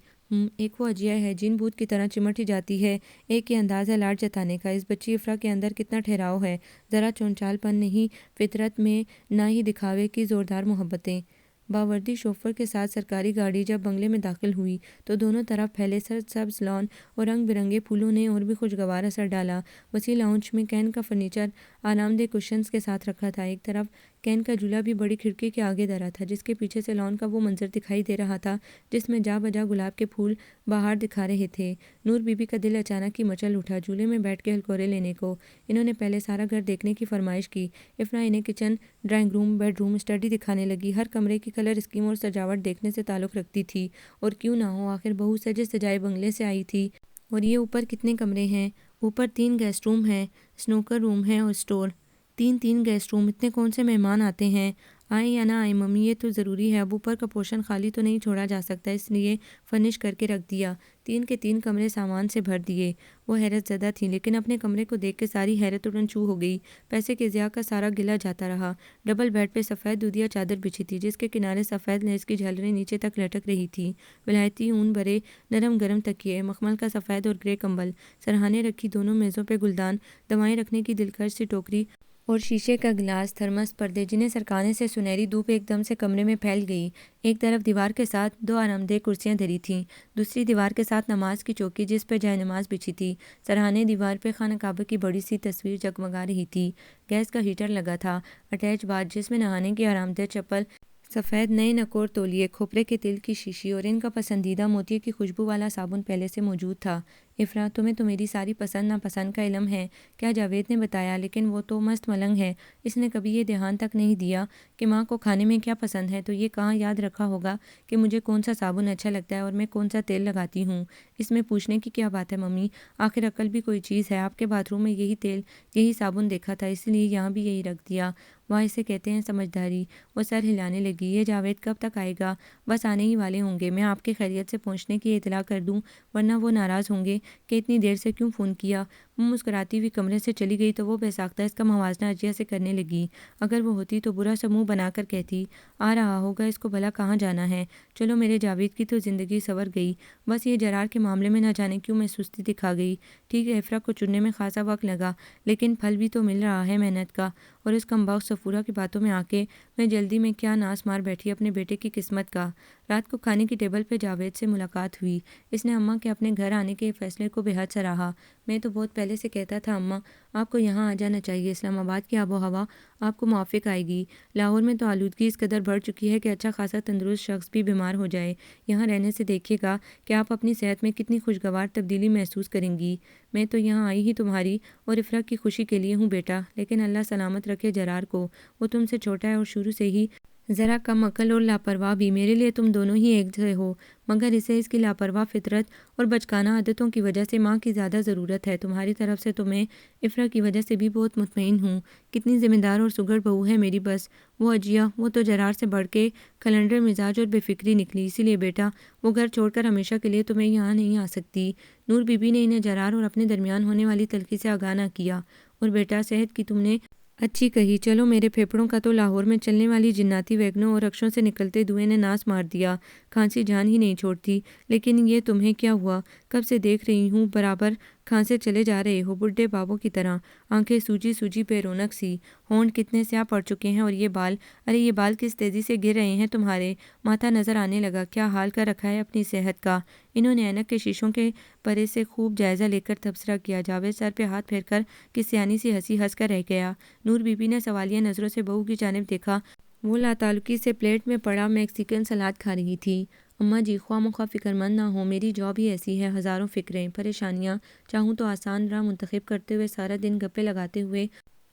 ایک وہ اجیا ہے جن بھوت کی طرح چمٹ ہی جاتی ہے، ایک یہ انداز ہے لاڈ جتانے کا، اس بچی افرا کے اندر کتنا ٹھہراؤ ہے، ذرا چونچال پن نہیں فطرت میں، نہ ہی دکھاوے کی زوردار محبتیں۔ باوردی شوفر کے ساتھ سرکاری گاڑی جب بنگلے میں داخل ہوئی تو دونوں طرف پھیلے سرسبز لان اور رنگ برنگے پھولوں نے اور بھی خوشگوار اثر ڈالا۔ وسیع لاؤنج میں کین کا فرنیچر آرام دہ کشنز کے ساتھ رکھا تھا، ایک طرف کین کا جھولا بھی بڑی کھڑکی کے آگے دھرا تھا جس کے پیچھے سے لان کا وہ منظر دکھائی دے رہا تھا جس میں جا بجا گلاب کے پھول بہار دکھا رہے تھے۔ نور بی بی کا دل اچانک ہی مچل اٹھا جھولے میں بیٹھ کے ہلکورے لینے کو، انہوں نے پہلے سارا گھر دیکھنے کی فرمائش کی۔ افرا انہیں kitchen, drawing room, bed room, study دکھانے لگی، ہر کمرے کی کلر اسکیم اور سجاوٹ دیکھنے سے تعلق رکھتی تھی، اور کیوں نہ ہو، آخر بہو سجے سجائے بنگلے سے آئی تھی۔ اور یہ اوپر کتنے کمرے ہیں؟ اوپر 3 گیسٹ روم ہیں، سنوکر روم ہے اور اسٹور۔ 3 گیسٹ روم، اتنے کون سے مہمان آتے ہیں؟ آئیں یا نہ آئیں ممی، یہ تو ضروری ہے، اب اوپر کا پورشن خالی تو نہیں چھوڑا جا سکتا، اس لیے فرنش کر کے رکھ دیا، 3 کے 3 کمرے سامان سے بھر دیے۔ وہ حیرت زدہ تھیں، لیکن اپنے کمرے کو دیکھ کے ساری حیرت اڑن چھو ہو گئی، پیسے کے ضیاع کا سارا گلا جاتا رہا۔ ڈبل بیڈ پہ سفید دودھیا چادر بچھی تھی جس کے کنارے سفید لیس کی جھلریں نیچے تک لٹک رہی تھیں، ولایتی اون بھرے نرم گرم تکیے، مخمل کا سفید اور گرے کمبل، سرہانے رکھی دونوں میزوں پہ گلدان، دوائیں رکھنے کی دلکش سی ٹوکری اور شیشے کا گلاس، تھرمس، پردے جنہیں سرکانے سے سنہری دھوپ ایک دم سے کمرے میں پھیل گئی۔ ایک طرف دیوار کے ساتھ 2 آرام دہ کرسیاں دھری تھیں، دوسری دیوار کے ساتھ نماز کی چوکی جس پہ جائے نماز بچھی تھی۔ سرہانے دیوار پہ خانہ کعبہ کی بڑی سی تصویر جگمگا رہی تھی۔ گیس کا ہیٹر لگا تھا، اٹیچ باتھ جس میں نہانے کی آرام دہ چپل، سفید نئے نکور تولیے، کھوپرے کے تل کی شیشی اور ان کا پسندیدہ موتی کی خوشبو والا صابن پہلے سے موجود تھا۔ افرا، تمہیں تو میری ساری پسند ناپسند کا علم ہے، کیا جاوید نے بتایا، لیکن وہ تو مست ملنگ ہے، اس نے کبھی یہ دھیان تک نہیں دیا کہ ماں کو کھانے میں کیا پسند ہے، تو یہ کہاں یاد رکھا ہوگا کہ مجھے کون سا صابن اچھا لگتا ہے اور میں کون سا تیل لگاتی ہوں۔ اس میں پوچھنے کی کیا بات ہے ممی، آخر عقل بھی کوئی چیز ہے، آپ کے باتھ روم میں یہی تیل یہی صابن دیکھا تھا، اس لیے یہاں بھی یہی رکھ دیا۔ واہ، اسے کہتے ہیں سمجھداری۔ وہ سر ہلانے لگی۔ یہ جاوید کب تک آئے گا؟ بس آنے ہی والے ہوں گے، میں آپ کے خیریت سے پہنچنے کی اطلاع کر دوں، ورنہ وہ ناراض ہوں گے کہ اتنی دیر سے کیوں فون کیا۔ وہ مسکراتی ہوئی کمرے سے چلی گئی تو وہ بے ساختہ اس کا موازنہ اجیا سے کرنے لگی۔ اگر وہ ہوتی تو برا سا منہ بنا کر کہتی، آ رہا ہوگا، اس کو بھلا کہاں جانا ہے۔ چلو میرے جاوید کی تو زندگی سنور گئی، بس یہ جرار کے معاملے میں نہ جانے کیوں میں سستی دکھا گئی۔ ٹھیک ہے، افرا کو چننے میں خاصا وقت لگا، لیکن پھل بھی تو مل رہا ہے محنت کا۔ اور اس کمبخت صفورہ کی باتوں میں آ کے میں جلدی میں کیا ناس مار بیٹھی اپنے بیٹے کی قسمت کا۔ رات کو کھانے کی ٹیبل پہ جاوید سے ملاقات ہوئی۔ اس نے اماں کے اپنے گھر آنے کے فیصلے کو بے حد سراہا۔ میں تو بہت پہلے سے کہتا تھا اماں، آپ کو یہاں آ جانا چاہیے، اسلام آباد کی آب و ہوا آپ کو موافق آئے گی۔ لاہور میں تو آلودگی اس قدر بڑھ چکی ہے کہ اچھا خاصا تندرست شخص بھی بیمار ہو جائے۔ یہاں رہنے سے دیکھیے گا کہ آپ اپنی صحت میں کتنی خوشگوار تبدیلی محسوس کریں گی۔ میں تو یہاں آئی ہی تمہاری اور افرا کی خوشی کے لیے ہوں بیٹا، لیکن اللہ سلامت رکھے جرار کو، وہ تم سے چھوٹا ہے اور شروع سے ہی ذرا کم عقل اور لاپرواہ بھی۔ میرے لیے تم دونوں ہی ایک سے ہو، مگر اسے اس کی لاپرواہ فطرت اور بچکانہ عادتوں کی وجہ سے ماں کی زیادہ ضرورت ہے۔ تمہاری طرف سے تو میں افرا کی وجہ سے بھی بہت مطمئن ہوں، کتنی ذمہ دار اور سگڑ بہو ہے میری۔ بس وہ اجیا، وہ تو جرار سے بڑھ کے کلنڈر مزاج اور بے فکری نکلی، اسی لیے بیٹا وہ گھر چھوڑ کر ہمیشہ کے لیے تمہیں یہاں نہیں آ سکتی۔ نور بی بی نے انہیں جرار اور اپنے درمیان ہونے والی تلخی سے آگاہ نہ کیا۔ اور بیٹا، صحت کی تم نے اچھی کہی، چلو میرے پھیپھڑوں کا تو لاہور میں چلنے والی جناتی ویگنوں اور رکشوں سے نکلتے دھوئیں نے ناس مار دیا، کھانسی جان ہی نہیں چھوڑتی۔ لیکن یہ تمہیں کیا ہوا؟ کب سے دیکھ رہی ہوں برابر کھانسے چلے جا رہے ہو، بڈھے بابوں کی طرح، آنکھیں سوجی سوجی بے رونق سی، ہونٹ کتنے سیاہ پڑ چکے ہیں، اور یہ بال، ارے یہ بال کس تیزی سے گر رہے ہیں تمہارے۔ ماتھا نظر آنے لگا، کیا حال کر رکھا ہے اپنی صحت کا۔ انہوں نے اینک کے شیشوں کے پرے سے خوب جائزہ لے کر تبصرہ کیا۔ جاوید سر پہ ہاتھ پھیر کر کسیانی سی ہنسی ہنس کر رہ گیا۔ نور بی بی نے سوالیہ نظروں سے بہو کی جانب دیکھا۔ وہ لاتعلقی سے پلیٹ میں پڑا میکسیکن سلاد کھا رہی تھی۔ اماں جی، خواہ مخواہ فکر مند نہ ہو، میری جاب ہی ایسی ہے، ہزاروں فکریں، پریشانیاں، چاہوں تو آسان راہ منتخب کرتے ہوئے سارا دن گپے لگاتے ہوئے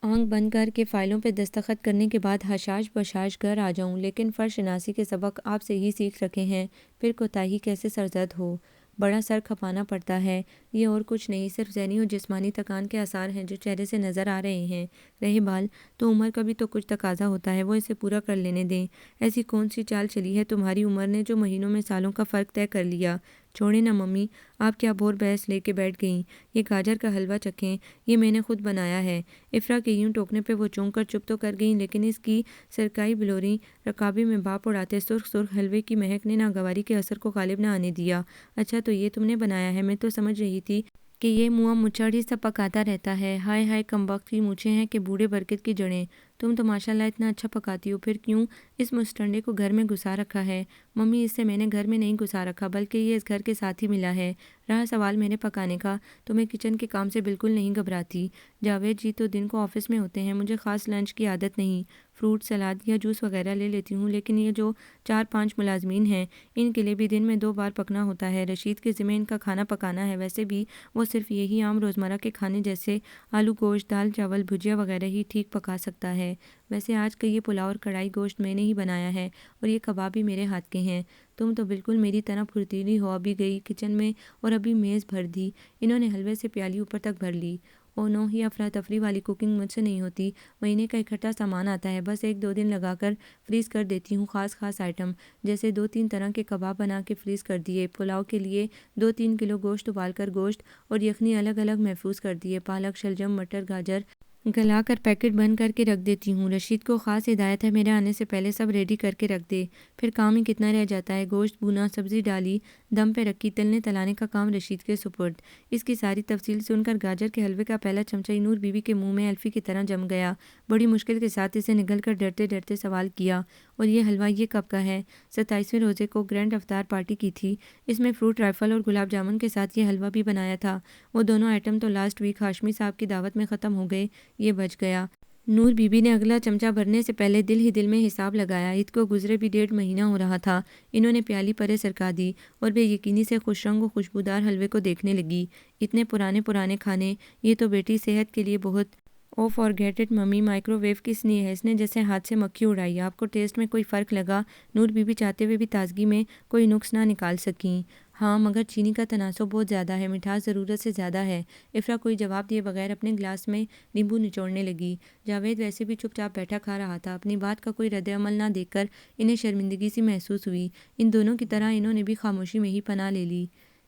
آنکھ بند کر کے فائلوں پہ دستخط کرنے کے بعد حشاش بشاش گھر آ جاؤں، لیکن فرش شناسی کے سبق آپ سے ہی سیکھ رکھے ہیں، پھر کوتاہی کیسے سرزد ہو، بڑا سر کھپانا پڑتا ہے۔ یہ اور کچھ نہیں، صرف ذہنی اور جسمانی تھکان کے آثار ہیں جو چہرے سے نظر آ رہے ہیں۔ رہے بال، تو عمر کا بھی تو کچھ تقاضا ہوتا ہے، وہ اسے پورا کر لینے دیں۔ ایسی کون سی چال چلی ہے تمہاری عمر نے جو مہینوں میں سالوں کا فرق طے کر لیا۔ چھوڑیں نا ممی، آپ کیا بور بحث لے کے بیٹھ گئیں، یہ گاجر کا حلوہ چکھیں، یہ میں نے خود بنایا ہے۔ افرا کے یوں ٹوکنے پہ وہ چونک کر چپ تو کر گئیں، لیکن اس کی سرکائی بلوری رکابی میں باپ اڑاتے سرخ سرخ حلوے کی مہک نے ناگواری کے اثر کو غالب نہ آنے دیا۔ اچھا تو یہ تم نے بنایا ہے، میں تو سمجھ رہی تھی کہ یہ موا مچھڑ ہی سب پکاتا رہتا ہے۔ ہائے ہائے، کمبخت کی مونچھیں ہیں کہ بوڑھے برکت کی جڑیں، تم تو ماشاءاللہ اتنا اچھا پکاتی ہو، پھر کیوں اس مستنڈے کو گھر میں گھسا رکھا ہے؟ ممی، اسے میں نے گھر میں نہیں گھسا رکھا، بلکہ یہ اس گھر کے ساتھ ہی ملا ہے۔ رہا سوال میرے پکانے کا، تو میں کچن کے کام سے بالکل نہیں گھبراتی۔ جاوید جی تو دن کو آفس میں ہوتے ہیں، مجھے خاص لنچ کی عادت نہیں، فروٹ سلاد یا جوس وغیرہ لے لیتی ہوں، لیکن یہ جو 4-5 ملازمین ہیں، ان کے لیے بھی دن میں 2 بار پکنا ہوتا ہے۔ رشید کے ذمہ ان کا کھانا پکانا ہے، ویسے بھی وہ صرف یہی عام روزمرہ کے کھانے جیسے آلو گوشت، دال چاول، بھجیا وغیرہ ہی ٹھیک پکا سکتا ہے۔ ویسے آج کا یہ پلاؤ اور کڑھائی گوشت میں نے ہی بنایا ہے، اور یہ کباب بھی میرے ہاتھ کے ہیں۔ تم تو بالکل میری طرح پھرتیلی ہو، ابھی گئی کچن میں اور ابھی میز بھر دی۔ انہوں نے حلوے سے پیالی اوپر تک بھر لی۔ او نو، یہ افراتفری والی کوکنگ مجھ سے نہیں ہوتی، مہینے کا اکٹھا سامان آتا ہے، بس 1-2 دن لگا کر فریز کر دیتی ہوں، خاص آئٹم جیسے 2-3 طرح کے کباب بنا کے فریز کر دیے، پلاؤ کے لیے 2-3 کلو گوشت ابال کر گوشت اور یخنی الگ الگ محفوظ کر دیے، پالک، شلجم، مٹر، گاجر گلا کر پیکٹ بند کر کے رکھ دیتی ہوں۔ رشید کو خاص ہدایت ہے میرے آنے سے پہلے سب ریڈی کر کے رکھ دے، پھر کام ہی کتنا رہ جاتا ہے۔ گوشت بھونا، سبزی ڈالی، دم پہ رکھی، تلنے تلانے کا کام رشید کے سپرد۔ اس کی ساری تفصیل سن کر گاجر کے حلوے کا پہلا چمچہ نور بی بی کے منہ میں الفی کی طرح جم گیا۔ بڑی مشکل کے ساتھ اسے نگل کر ڈرتے ڈرتے سوال کیا، اور یہ حلوہ یہ کب کا ہے؟ 27ویں روزے کو گرینڈ افطار پارٹی کی تھی، اس میں فروٹ رائفل اور گلاب جامن کے ساتھ یہ حلوہ بھی بنایا تھا۔ وہ دونوں آئٹم تو لاسٹ ویک ہاشمی صاحب کی دعوت میں ختم ہو گئے، یہ بچ گیا۔ نور بی بی نے اگلا چمچہ بھرنے سے پہلے دل ہی دل میں حساب لگایا۔ عید کو گزرے بھی 1.5 مہینہ ہو رہا تھا۔ انہوں نے پیالی پرے سرکا دی اور بے یقینی سے خوش رنگ و خوشبودار حلوے کو دیکھنے لگی۔ اتنے پرانے کھانے، یہ تو بیٹی صحت کے لیے بہت۔ Oh forget it mummy, microwave کس لیے ہے؟ اس نے جیسے ہاتھ سے مکھی اڑائی۔ آپ کو ٹیسٹ میں کوئی فرق لگا؟ نور بی بی چاہتے ہوئے بھی تازگی میں کوئی نقص نہ نکال سکیں۔ ہاں، مگر چینی کا تناسب بہت زیادہ ہے، مٹھاس ضرورت سے زیادہ ہے۔ افرا کوئی جواب دیے بغیر اپنے گلاس میں نیمبو نچوڑنے لگی۔ جاوید ویسے بھی چپ چاپ بیٹھا کھا رہا تھا۔ اپنی بات کا کوئی رد عمل نہ دیکھ کر انہیں شرمندگی سی محسوس ہوئی۔ ان دونوں کی طرح انہوں نے بھی خاموشی میں ہی پناہ لے لی۔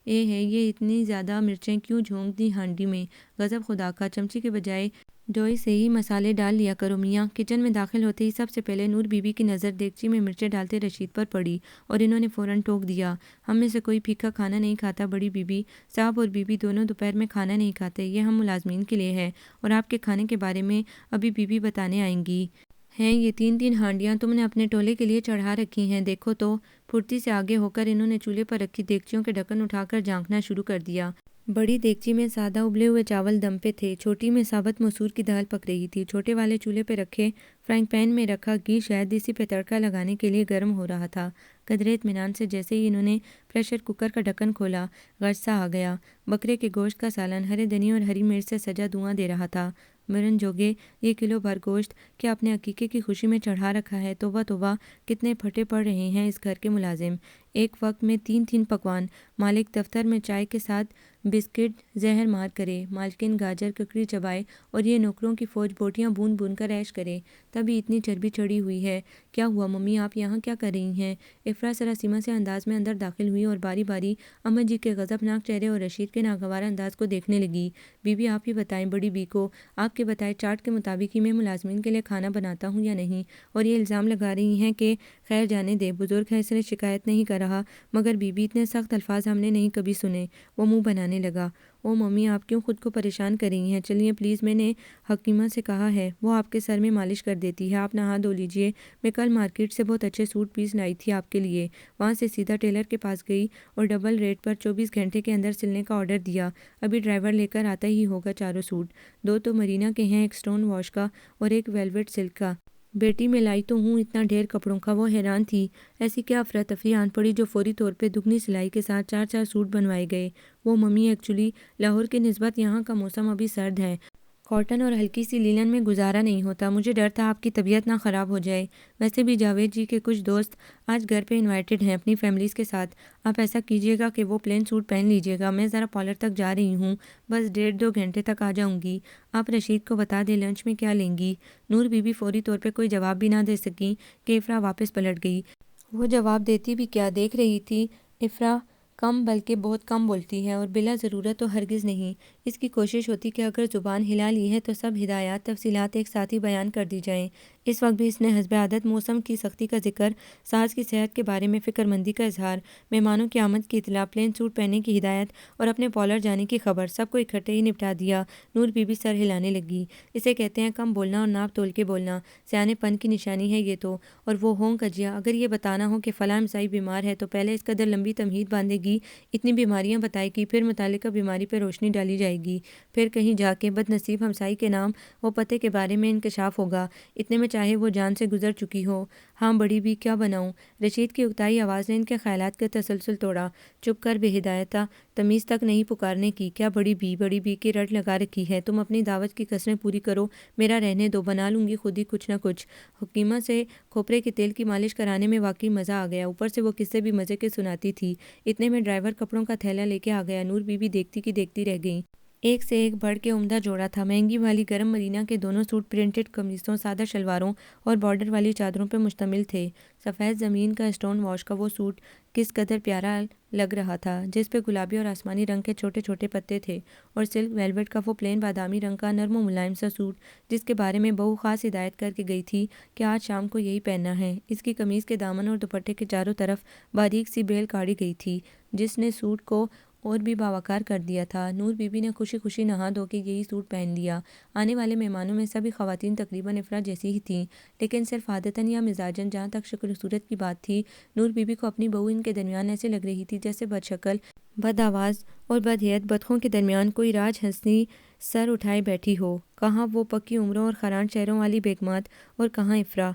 اے ہے، یہ اتنی زیادہ مرچیں کیوں جھونک دی ہانڈی میں؟ غضب خدا کا! چمچی کے بجائے ڈوئی سے ہی مسالے ڈال لیا کرو میاں۔ کچن میں داخل ہوتے ہی سب سے پہلے نور بی بی کی نظر دیگچی میں مرچیں ڈالتے رشید پر پڑی، اور انہوں نے فوراً ٹوک دیا، ہم میں سے کوئی پھیکا کھانا نہیں کھاتا بڑی بی بی۔ صاحب اور بی بی دونوں دوپہر میں کھانا نہیں کھاتے، یہ ہم ملازمین کے لیے ہے، اور آپ کے کھانے کے بارے میں ابھی بی بی بتانے آئیں گی۔ ہیں یہ 3 ہانڈیاں تم نے اپنے ٹولے کے لیے چڑھا رکھی ہیں، دیکھو تو۔ پھرتی سے آگے ہو کر انہوں نے چولہے پر رکھی دیگچیوں کے ڈھکن اٹھا کر جھانکنا شروع کر دیا۔ بڑی دیگچی میں سادہ ابلے ہوئے چاول دم پہ تھے، چھوٹی میں ثابت مسور کی دال پک رہی تھی۔ چھوٹے والے چولہے پہ رکھے فرائنگ پین میں رکھا گھی شاید اسی پہ تڑکا لگانے کے لیے گرم ہو رہا تھا۔ قدرے اطمینان سے جیسے ہی انہوں نے پریشر کوکر کا ڈھکن کھولا، غصہ آ گیا۔ بکرے کے گوشت کا سالن ہرے دھنی اور ہری مرچ سے سجا دھواں دے رہا تھا۔ مرن جوگے یہ کلو بھر گوشت کیا اپنے عقیقے کی خوشی میں چڑھا رکھا ہے؟ توبہ توبہ، کتنے پھٹے پڑ رہے ہیں اس گھر کے ملازم! ایک وقت میں 3 پکوان، مالک دفتر میں چائے کے ساتھ بسکٹ زہر مار کرے، مالکن گاجر ککڑی چبائے، اور یہ نوکروں کی فوج بوٹیاں بون بون کر عیش کرے۔ تبھی اتنی چربی چڑھی ہوئی ہے۔ کیا ہوا ممی، آپ یہاں کیا کر رہی ہیں؟ افرا سراسیمہ سے انداز میں اندر داخل ہوئی اور باری باری اماں جی کے غضبناک چہرے اور رشید کے ناگوار انداز کو دیکھنے لگی۔ بی بی آپ ہی بتائیں بڑی بی کو، آپ کے بتائے چارٹ کے مطابق ہی میں ملازمین کے لیے کھانا بناتا ہوں یا نہیں؟ اور یہ الزام لگا رہی ہیں کہ خیر جانے دے، بزرگ ہے اس لیے شکایت نہیں کر رہا، مگر بی بی اتنے سخت الفاظ ہم نے نہیں کبھی سنے۔ وہ منہ بنانے لگا۔ او ممی، آپ کیوں خود کو پریشان کر رہی ہیں؟ چلیے پلیز، میں نے حکیمہ سے کہا ہے، وہ آپ کے سر میں مالش کر دیتی ہے، آپ نہا دھو لیجئے۔ میں کل مارکیٹ سے بہت اچھے سوٹ پیس لائی تھی آپ کے لیے۔ وہاں سے سیدھا ٹیلر کے پاس گئی اور ڈبل ریٹ پر 24 گھنٹے کے اندر سلنے کا آرڈر دیا۔ ابھی ڈرائیور لے کر آتا ہی ہوگا چاروں سوٹ۔ 2 تو مرینا کے ہیں، ایک سٹون واش کا اور ایک ویلویٹ سلک کا۔ بیٹی میں لائی تو ہوں اتنا ڈھیر کپڑوں کا۔ وہ حیران تھی، ایسی کیا افراتفری آن پڑی جو فوری طور پہ دگنی سلائی کے ساتھ 4 سوٹ بنوائے گئے۔ وہ ممی ایکچولی لاہور کی نسبت یہاں کا موسم ابھی سرد ہے، کاٹن اور ہلکی سی لینن میں گزارا نہیں ہوتا، مجھے ڈر تھا آپ کی طبیعت نہ خراب ہو جائے۔ ویسے بھی جاوید جی کے کچھ دوست آج گھر پہ انوائٹڈ ہیں اپنی فیملیز کے ساتھ، آپ ایسا کیجیے گا کہ وہ پلین سوٹ پہن لیجیے گا، میں ذرا پارلر تک جا رہی ہوں، بس 1.5-2 گھنٹے تک آ جاؤں گی، آپ رشید کو بتا دیں لنچ میں کیا لیں گی۔ نور بی بی فوری طور پہ کوئی جواب بھی نہ دے سکی کہ افرا واپس پلٹ گئی۔ وہ جواب دیتی بھی کیا، دیکھ رہی تھی افرا کم بلکہ بہت کم بولتی ہے، اور بلا ضرورت تو ہرگز نہیں۔ اس کی کوشش ہوتی کہ اگر زبان ہلا لی ہے تو سب ہدایات تفصیلات ایک ساتھ ہی بیان کر دی جائیں۔ اس وقت بھی اس نے حسب عادت موسم کی سختی کا ذکر، ساس کی صحت کے بارے میں فکر مندی کا اظہار، مہمانوں کی آمد کی اطلاع، پلین سوٹ پہننے کی ہدایت اور اپنے پارلر جانے کی خبر، سب کو اکٹھے ہی نپٹا دیا۔ نور بی بی سر ہلانے لگی۔ اسے کہتے ہیں کم بولنا اور ناپ تول کے بولنا، سیانے پن کی نشانی ہے یہ تو۔ اور وہ ہوں کجیا، اگر یہ بتانا ہو کہ فلاں امسائی بیمار ہے تو پہلے اس قدر لمبی تمہید باندھے گی، اتنی بیماریاں بتائے گی، پھر متعلقہ بیماری پہ روشنی ڈالی جائے گی، پھر کہیں جا کے بد نصیب ہمسائی کے نام و پتے کے بارے میں انکشاف ہوگا، اتنے میں چاہے وہ جان سے گزر چکی ہو۔ ہاں بڑی بی، کیا بناؤں؟ رشید کی اکتائی آواز نے ان کے خیالات کا تسلسل توڑا۔ چپ کر بے ہدایتہ، تمیز تک نہیں پکارنے کی، کیا بڑی بی کی رٹ لگا رکھی ہے؟ تم اپنی دعوت کی کسریں پوری کرو، میرا رہنے دو، بنا لوں گی خود ہی کچھ نہ کچھ۔ حکیمہ سے کھوپرے کے تیل کی مالش کرانے میں واقعی مزہ آ گیا، اوپر سے وہ قصے بھی مزے کے سناتی تھی۔ اتنے میں ڈرائیور کپڑوں کا تھیلا لے کے آ گیا۔ نور بی بی دیکھتی کی دیکھتی رہ گئی۔ ایک سے ایک بڑھ کے عمدہ جوڑا تھا۔ مہنگی والی گرم مرینا کے دونوں سوٹ پرنٹڈ قمیصوں، سادہ شلواروں اور بارڈر والی چادروں پر مشتمل تھے۔ سفید زمین کا اسٹون واش کا وہ سوٹ کس قدر پیارا لگ رہا تھا، جس پہ گلابی اور آسمانی رنگ کے چھوٹے چھوٹے پتے تھے، اور سلک ویلویٹ کا وہ پلین بادامی رنگ کا نرم و ملائم سا سوٹ جس کے بارے میں بہو خاص ہدایت کر کے گئی تھی کہ آج شام کو یہی پہننا ہے۔ اس کی قمیص کے دامن اور دوپٹے کے چاروں طرف باریک سی بیل کاڑی گئی تھی جس نے سوٹ کو اور بھی باوقار کر دیا تھا۔ نور بی بی نے خوشی خوشی نہا دھو کے یہی سوٹ پہن لیا۔ آنے والے مہمانوں میں سبھی خواتین تقریباً افرا جیسی ہی تھیں، لیکن صرف عادتاً یا مزاجاً جہاں تک شکل و صورت کی بات تھی، نور بی بی کو اپنی بہو ان کے درمیان ایسے لگ رہی تھی جیسے بد شکل، بد آواز اور بد ہیئت بدخوں کے درمیان کوئی راج ہنسی سر اٹھائے بیٹھی ہو۔ کہاں وہ پکی عمروں اور خران چہروں والی بیگمات اور کہاں افرا۔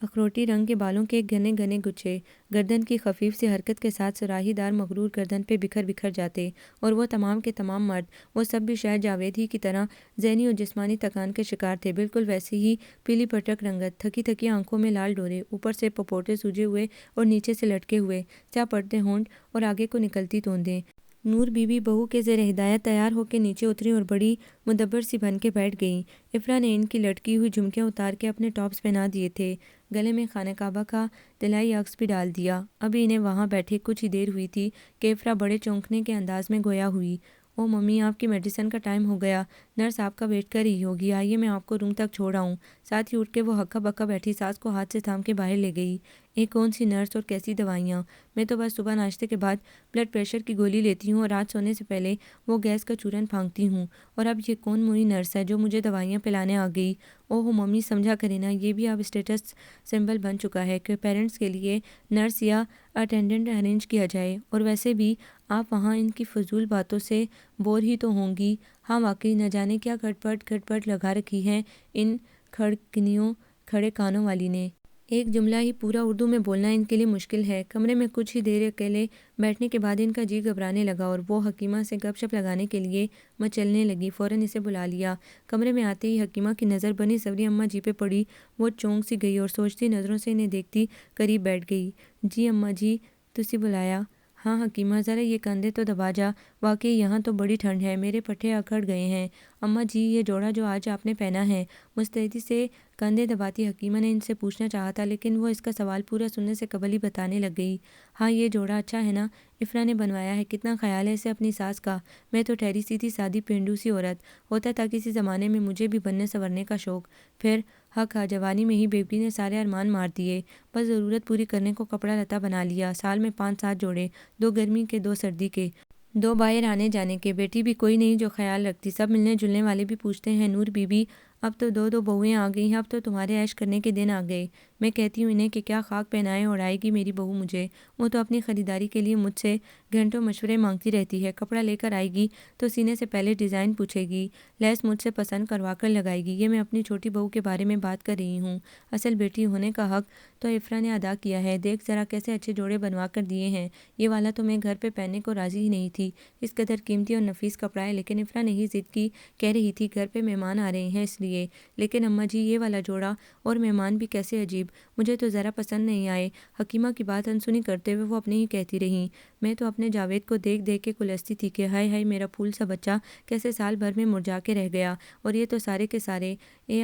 اخروٹی رنگ کے بالوں کے گھنے گھنے گچھے گردن کی خفیف سی حرکت کے ساتھ سراہی دار مغرور گردن پہ بکھر بکھر جاتے، اور وہ تمام کے تمام مرد، وہ سب بھی شاید جاوید ہی کی طرح ذہنی اور جسمانی تکان کے شکار تھے، بالکل ویسے ہی پیلی پٹک رنگت، تھکی تھکی آنکھوں میں لال ڈورے، اوپر سے پپوٹے سوجے ہوئے اور نیچے سے لٹکے ہوئے سیاہ پڑتے ہونٹ اور آگے کو نکلتی توندیں۔ نور بی بی بہو کے زیر ہدایت تیار ہو کے نیچے اتری اور بڑی مدبر سی بن کے بیٹھ گئیں۔ افرا نے ان کی لٹکی ہوئی جھمکیاں اتار کے اپنے ٹاپس پہنا دیے تھے، گلے میں خانہ کعبہ کا طلائی عکس بھی ڈال دیا۔ ابھی انہیں وہاں بیٹھے کچھ ہی دیر ہوئی تھی کہ افرا بڑے چونکنے کے انداز میں گویا ہوئی۔ او ممی، آپ کی میڈیسن کا ٹائم ہو گیا، نرس آپ کا ویٹ کر رہی ہوگی، آئیے میں آپ کو روم تک چھوڑ آؤں۔ ساتھ ہی اٹھ کے وہ ہکا بکا بیٹھی ساس کو ہاتھ سے تھام کے باہر لے گئی۔ کون سی نرس اور کیسی دوائیاں؟ میں تو بس صبح ناشتے کے بعد بلڈ پریشر کی گولی لیتی ہوں اور رات سونے سے پہلے وہ گیس کا چورن پھانکتی ہوں، اور اب یہ کون موئی نرس ہے جو مجھے دوائیاں پلانے آ گئی؟ اوہ ممی سمجھا کریں نا، یہ بھی اب اسٹیٹس سمبل بن چکا ہے کہ پیرنٹس کے لیے نرس یا اٹینڈنٹ ارینج کیا جائے، اور ویسے بھی آپ وہاں ان کی فضول باتوں سے بور ہی تو ہوں گی۔ ہاں واقعی نہ جانے کیا گھٹ پٹ لگا رکھی ہے ان کھڑکنیوں کھڑے کانوں والی نے۔ ایک جملہ ہی پورا اردو میں بولنا ان کے لیے مشکل ہے۔ کمرے میں کچھ ہی دیر اکیلے بیٹھنے کے بعد ان کا جی گھبرانے لگا اور وہ حکیمہ سے گپ شپ لگانے کے لیے مچلنے لگی۔ فوراً اسے بلا لیا۔ کمرے میں آتے ہی حکیمہ کی نظر بنی سوری اماں جی پہ پڑی۔ وہ چونک سی گئی اور سوچتی نظروں سے انہیں دیکھتی قریب بیٹھ گئی۔ جی اماں جی، تسی بلایا؟ ہاں حکیمہ، ذرا یہ کندھے تو دبا جا، واقعی یہاں تو بڑی ٹھنڈ ہے، میرے پٹھے اکڑ گئے ہیں۔ اماں جی، یہ جوڑا جو آج آپ نے پہنا ہے، مستعدی سے کندھے دباتی حکیمہ نے ان سے پوچھنا چاہا تھا، لیکن وہ اس کا سوال پورا سننے سے قبل ہی بتانے لگ گئی۔ ہاں یہ جوڑا اچھا ہے نا، افرا نے بنوایا ہے، کتنا خیال ہے اسے اپنی ساس کا۔ میں تو ٹھہری سیدھی سادی پینڈو سی عورت، ہوتا تھا کسی زمانے میں مجھے بھی بننے سنورنے کا شوق، پھر حق جوانی میں ہی بیٹی نے سارے ارمان مار دیے، بس ضرورت پوری کرنے کو کپڑا لتا بنا لیا۔ سال میں 5-7 جوڑے، 2 گرمی کے 2 سردی کے، 2 باہر آنے جانے کے۔ بیٹی بھی کوئی نہیں جو خیال رکھتی، سب ملنے جلنے والے بھی پوچھتے ہیں نور بی بی اب تو 2 بہویں آ گئی ہیں، اب تو تمہارے عیش کرنے کے دن آ گئے۔ میں کہتی ہوں انہیں کہ کیا خاک پہنائے اڑائے گی میری بہو مجھے، وہ تو اپنی خریداری کے لیے مجھ سے گھنٹوں مشورے مانگتی رہتی ہے، کپڑا لے کر آئے گی تو سینے سے پہلے ڈیزائن پوچھے گی، لیس مجھ سے پسند کروا کر لگائے گی۔ یہ میں اپنی چھوٹی بہو کے بارے میں بات کر رہی ہوں، اصل بیٹی ہونے کا حق تو افرا نے ادا کیا ہے۔ دیکھ ذرا کیسے اچھے جوڑے بنوا کر دیے ہیں، یہ والا تو میں گھر پہ پہننے کو راضی ہی نہیں تھی، اس قدر قیمتی اور نفیس کپڑا ہے، لیکن افرا نہیں ضد کی، کہہ رہی تھی گھر پہ مہمان آ رہے ہیں اس لیے۔ لیکن اماں جی یہ والا جوڑا اور مہمان بھی کیسے عجیب، مجھے تو ذرا پسند نہیں آئے۔ حکیمہ کی بات انسنی کرتے ہوئے وہ اپنے ہی کہتی رہیں۔ میں تو اپنے جاوید کو دیکھ دیکھ کے کلستی تھی کہ ہائے ہائے میرا پھول سا بچہ کیسے سال بھر میں مرجھا کے رہ گیا، اور یہ تو سارے کے سارے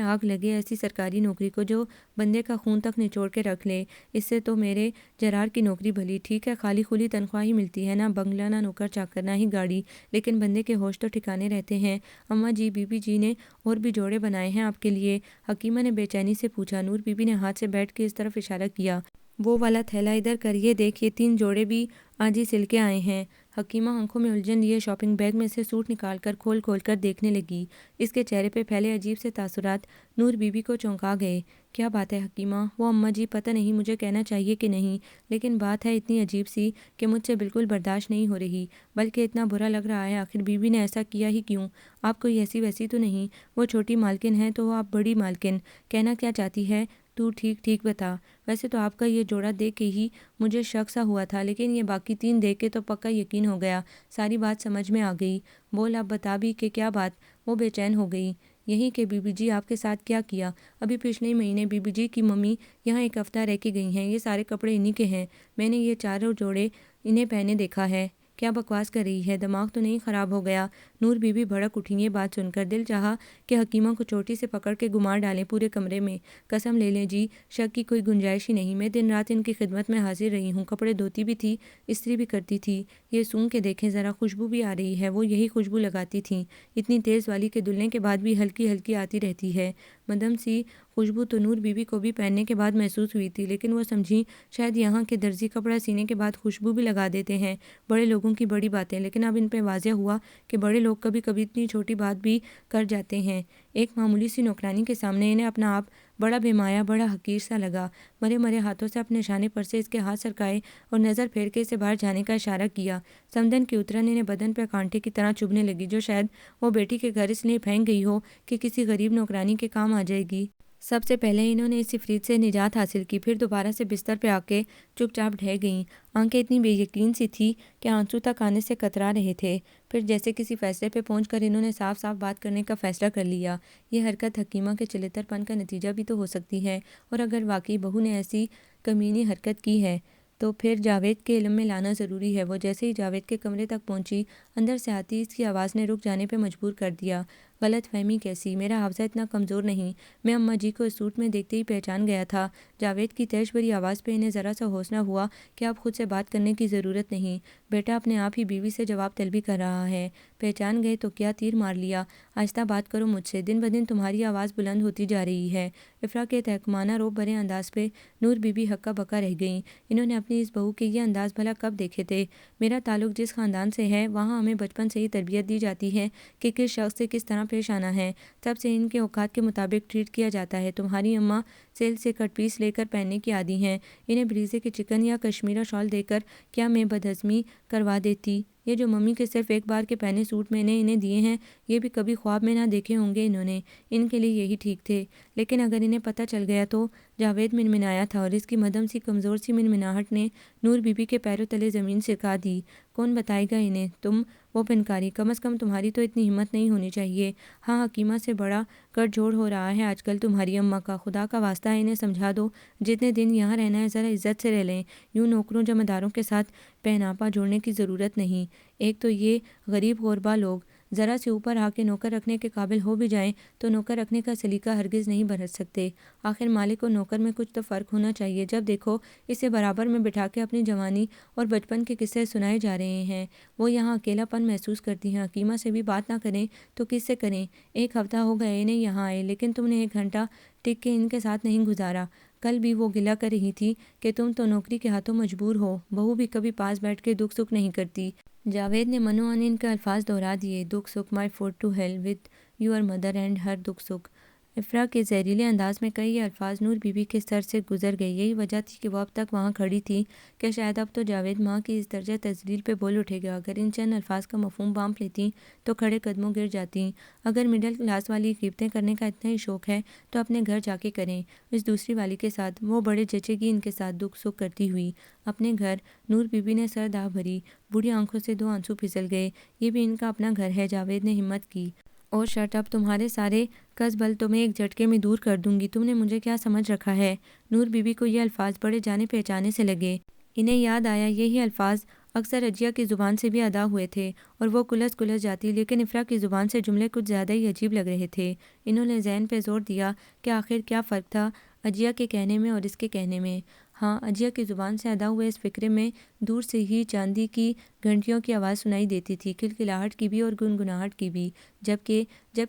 آگ لگے ایسی سرکاری نوکری کو جو بندے کا خون تک نچوڑ کے رکھ لے، اس سے تو میرے جرار کی نوکری بھلی ٹھیک ہے، خالی خلی تنخواہ ہی ملتی ہے، نہ بنگلہ نہ نوکر چاکر نہ ہی گاڑی، لیکن بندے کے ہوش تو ٹھکانے رہتے ہیں۔ اماں جی بی بی جی نے اور بھی جوڑے بنائے ہیں آپ کے لیے؟ حکیمہ نے بے چینی سے پوچھا۔ نور بی بی نے ہاتھ سے بیٹھ کے اس طرف اشارہ کیا، وہ والا تھیلا ادھر کر، یہ دیکھ یہ 3 جوڑے بھی آج ہی سل کے آئے ہیں۔ حکیمہ آنکھوں میں الجھن لیے شاپنگ بیگ میں سے سوٹ نکال کر کھول کھول کر دیکھنے لگی۔ اس کے چہرے پہ پھیلے عجیب سے تاثرات نور بی بی کو چونکا گئے۔ کیا بات ہے حکیمہ؟ وہ اماں جی پتہ نہیں مجھے کہنا چاہیے کہ نہیں، لیکن بات ہے اتنی عجیب سی کہ مجھ سے بالکل برداشت نہیں ہو رہی، بلکہ اتنا برا لگ رہا ہے، آخر بی بی نے ایسا کیا ہی کیوں؟ آپ کوئی ایسی ویسی تو نہیں؟ وہ چھوٹی مالکن ہیں تو آپ بڑی مالکن، کہنا کیا چاہتی ہے تو ٹھیک بتا۔ ویسے تو آپ کا یہ جوڑا دیکھ کے ہی مجھے شک سا ہوا تھا، لیکن یہ باقی 3 دیکھ کے تو پکا یقین ہو گیا، ساری بات سمجھ میں آ گئی۔ بول اب بتا بھی کہ کیا بات؟ وہ بے چین ہو گئی۔ یہی کہ بی بی جی آپ کے ساتھ کیا کیا؟ ابھی پچھلے مہینے بی بی جی کی ممی یہاں 1 ہفتہ رہ کے گئی ہیں، یہ سارے کپڑے انہی کے ہیں، میں نے یہ 4 جوڑے انہیں پہنے دیکھا ہے۔ کیا بکواس کر رہی ہے؟ دماغ تو نہیں خراب ہو گیا؟ نور بی بی بھڑک اٹھی۔ یہ بات سن کر دل چاہا کہ حکیمہ کو چوٹی سے پکڑ کے گمار ڈالیں پورے کمرے میں۔ قسم لے لیں جی، شک کی کوئی گنجائش ہی نہیں۔ میں دن رات ان کی خدمت میں حاضر رہی ہوں، کپڑے دھوتی بھی تھی، استری بھی کرتی تھی۔ یہ سونگھ کے دیکھیں ذرا، خوشبو بھی آ رہی ہے۔ وہ یہی خوشبو لگاتی تھیں، اتنی تیز والی کہ دھلنے کے بعد بھی ہلکی ہلکی آتی رہتی ہے۔ مدھم سی خوشبو تو نور بی بی کو بھی پہننے کے بعد محسوس ہوئی تھی، لیکن وہ سمجھی شاید یہاں کے درزی کپڑا سینے کے بعد خوشبو بھی لگا دیتے ہیں، بڑے لوگوں کی بڑی باتیں۔ لیکن اب ان پہ واضح ہوا کہ بڑے لوگ کبھی کبھی اتنی چھوٹی بات بھی کر جاتے ہیں۔ ایک معمولی سی نوکرانی کے سامنے انہیں اپنا آپ بڑا بے مایا، بڑا حقیر سا لگا۔ مرے مرے ہاتھوں سے اپنے شانے پر سے اس کے ہاتھ سرکائے اور نظر پھیر کے اسے باہر جانے کا اشارہ کیا۔ سمندن کی اترن انہیں بدن پہ کانٹے کی طرح چبھنے لگی، جو شاید وہ بیٹی کے گھر اس لیے پھینک گئی ہو کہ کسی غریب نوکرانی کے کام آ جائے گی۔ سب سے پہلے انہوں نے اس عفریت سے نجات حاصل کی، پھر دوبارہ سے بستر پہ آ کے چپ چاپ ڈھہ گئیں۔ آنکھیں اتنی بے یقین سی تھی کہ آنسو تک آنے سے کترا رہے تھے۔ پھر جیسے کسی فیصلے پہ پہنچ کر انہوں نے صاف صاف بات کرنے کا فیصلہ کر لیا۔ یہ حرکت حکیمہ کے چلتر پن کا نتیجہ بھی تو ہو سکتی ہے، اور اگر واقعی بہو نے ایسی کمینی حرکت کی ہے تو پھر جاوید کے علم میں لانا ضروری ہے۔ وہ جیسے ہی جاوید کے کمرے تک پہنچی، اندر سے آتی اس کی آواز نے رک جانے پہ مجبور کر دیا۔ غلط فہمی کیسی؟ میرا حافظہ اتنا کمزور نہیں، میں اماں جی کو اس سوٹ میں دیکھتے ہی پہچان گیا تھا۔ جاوید کی تیش بھری آواز پہ انہیں ذرا سا حوصلہ ہوا کہ اب خود سے بات کرنے کی ضرورت نہیں۔ بیٹا اپنے آپ ہی بیوی سے جواب طلبی کر رہا ہے۔ پہچان گئے تو کیا، تیر مار لیا؟ آہستہ بات کرو مجھ سے، دن بدن تمہاری آواز بلند ہوتی جا رہی ہے۔ افرا کے تحکمانہ روب بھرے انداز پہ نور بی بی ہکا بکا رہ گئیں۔ انہوں نے اپنی اس بہو کے یہ انداز بھلا کب دیکھے تھے؟ میرا تعلق جس خاندان سے ہے، وہاں ہمیں بچپن سے ہی تربیت دی جاتی ہے کہ کس شخص سے کس طرح پیش آنا ہے، تب سے ان کے اوقات کے مطابق ٹریٹ کیا جاتا ہے۔ تمہاری اماں سیل سے کٹ پیس لے کر پہننے کی عادی ہیں، انہیں بریزے کے چکن یا کشمیرہ شال دے کر کیا میں بدہضمی کروا دیتی؟ یہ جو ممی کے صرف ایک بار کے پہنے سوٹ میں نے انہیں دیے ہیں، یہ بھی کبھی خواب میں نہ دیکھے ہوں گے انہوں نے، ان کے لیے یہی ٹھیک تھے۔ لیکن اگر انہیں پتہ چل گیا تو؟ جاوید منمنایا تھا، اور اس کی مدھم سی کمزور سی منمناہٹ نے نور بی بی کے پیروں تلے زمین سرکا دی۔ کون بتائے گا انہیں؟ تم؟ وہ پنکاری، کم از کم تمہاری تو اتنی ہمت نہیں ہونی چاہیے۔ ہاں، حکیمہ سے بڑا گٹھ جوڑ ہو رہا ہے آج کل تمہاری اماں کا، خدا کا واسطہ ہے انہیں سمجھا دو، جتنے دن یہاں رہنا ہے ذرا عزت سے رہ لیں، یوں نوکروں جمع داروں کے ساتھ پہناپا جوڑنے کی ضرورت نہیں۔ ایک تو یہ غریب غربا لوگ ذرا سے اوپر آ کے نوکر رکھنے کے قابل ہو بھی جائیں تو نوکر رکھنے کا سلیقہ ہرگز نہیں برت سکتے۔ آخر مالک اور نوکر میں کچھ تو فرق ہونا چاہیے۔ جب دیکھو اسے برابر میں بٹھا کے اپنی جوانی اور بچپن کے قصے سنائے جا رہے ہیں۔ وہ یہاں اکیلا پن محسوس کرتی ہیں۔ حکیمہ سے بھی بات نہ کریں تو کس سے کریں؟ ایک ہفتہ ہو گئے انہیں یہاں آئے، لیکن تم نے ایک گھنٹہ ٹک کے ان کے ساتھ نہیں گزارا۔ کل بھی وہ گلہ کر رہی تھی کہ تم تو نوکری کے ہاتھوں مجبور ہو، بہو بھی کبھی پاس بیٹھ کے دکھ سکھ نہیں کرتی۔ جاوید نے منو ان کے الفاظ دہرا دیے، دکھ سکھ، my foot to hell with your mother and her دکھ سکھ۔ افرا کے زہریلے انداز میں کئی یہ الفاظ نور بی بی کے سر سے گزر گئے۔ یہی وجہ تھی کہ وہ اب تک وہاں کھڑی تھی کہ شاید اب تو جاوید ماں کی اس درجہ تذلیل پہ بول اٹھے گا۔ اگر ان چند الفاظ کا مفہوم بانپ لیتیں تو کھڑے قدموں گر جاتیں۔ اگر مڈل کلاس والی غیبتیں کرنے کا اتنا ہی شوق ہے تو اپنے گھر جا کے کریں، اس دوسری والی کے ساتھ۔ وہ بڑے جچے گی ان کے ساتھ دکھ سکھ کرتی ہوئی۔ اپنے گھر؟ نور بی بی نے سر داہ بھری، بوڑھی آنکھوں سے دو آنسو پھسل گئے۔ یہ بھی ان کا اپنا گھر ہے؟ جاوید نے ہمت کی۔ اور شٹ اپ، تمہارے سارے کسبل تو میں ایک جھٹکے میں دور کر دوں گی۔ تم نے مجھے کیا سمجھ رکھا ہے؟ نور بی بی کو یہ الفاظ بڑے جانے پہچانے سے لگے۔ انہیں یاد آیا یہی الفاظ اکثر اجیا کی زبان سے بھی ادا ہوئے تھے، اور وہ کلس کلس جاتی، لیکن افرا کی زبان سے جملے کچھ زیادہ ہی عجیب لگ رہے تھے۔ انہوں نے ذہن پہ زور دیا کہ آخر کیا فرق تھا اجیا کے کہنے میں اور اس کے کہنے میں؟ ہاں، اجیا کی زبان سے ادا ہوئے اس فقرے میں دور سے ہی چاندی کی گھنٹیوں کی آواز سنائی دیتی تھی، کھلکھلاہٹ کی بھی اور گنگناہٹ کی بھی، جبکہ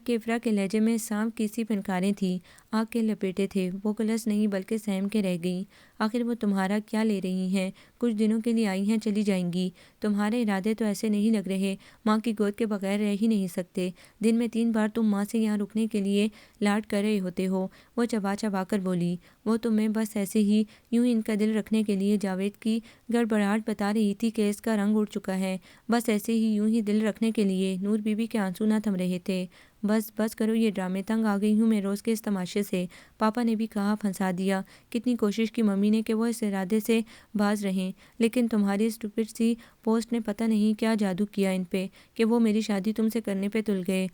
افرا کے لہجے میں سانپ کی سی پھنکاریں تھیں، آگ کے لپیٹے تھے۔ وہ کلس نہیں بلکہ سہم کے رہ گئیں۔ آخر وہ تمہارا کیا لے رہی ہیں؟ کچھ دنوں کے لیے آئی ہیں، چلی جائیں گی؟ تمہارے ارادے تو ایسے نہیں لگ رہے، ماں کی گود کے بغیر رہ ہی نہیں سکتے۔ دن میں 3 بار تم ماں سے یہاں رکنے کے لیے لاڈ کر رہے ہوتے ہو۔ وہ چبا چبا کر بولی۔ وہ تمہیں بس ایسے ہی یوں ان کا دل رکھنے کے لیے؟ جاوید کی گڑبڑاہٹ بتا رہی تھی کہ اس کا رنگ اڑ چکا ہے۔ بس ایسے ہی یوں ہی دل رکھنے کے لیے؟ نور بی بی کے آنسو نہ تھم رہے تھے۔ بس کرو یہ ڈرامے، تنگ آ گئی ہوں میں روز کے اس تماشے سے۔ پاپا نے بھی کہا، پھنسا دیا۔ کتنی کوشش کی ممی نے کہ وہ اس ارادے سے باز رہیں، لیکن تمہاری اسٹوپڈ سی پوسٹ نے پتہ نہیں کیا جادو کیا ان پہ کہ وہ میری شادی تم سے کرنے پہ تل گئے۔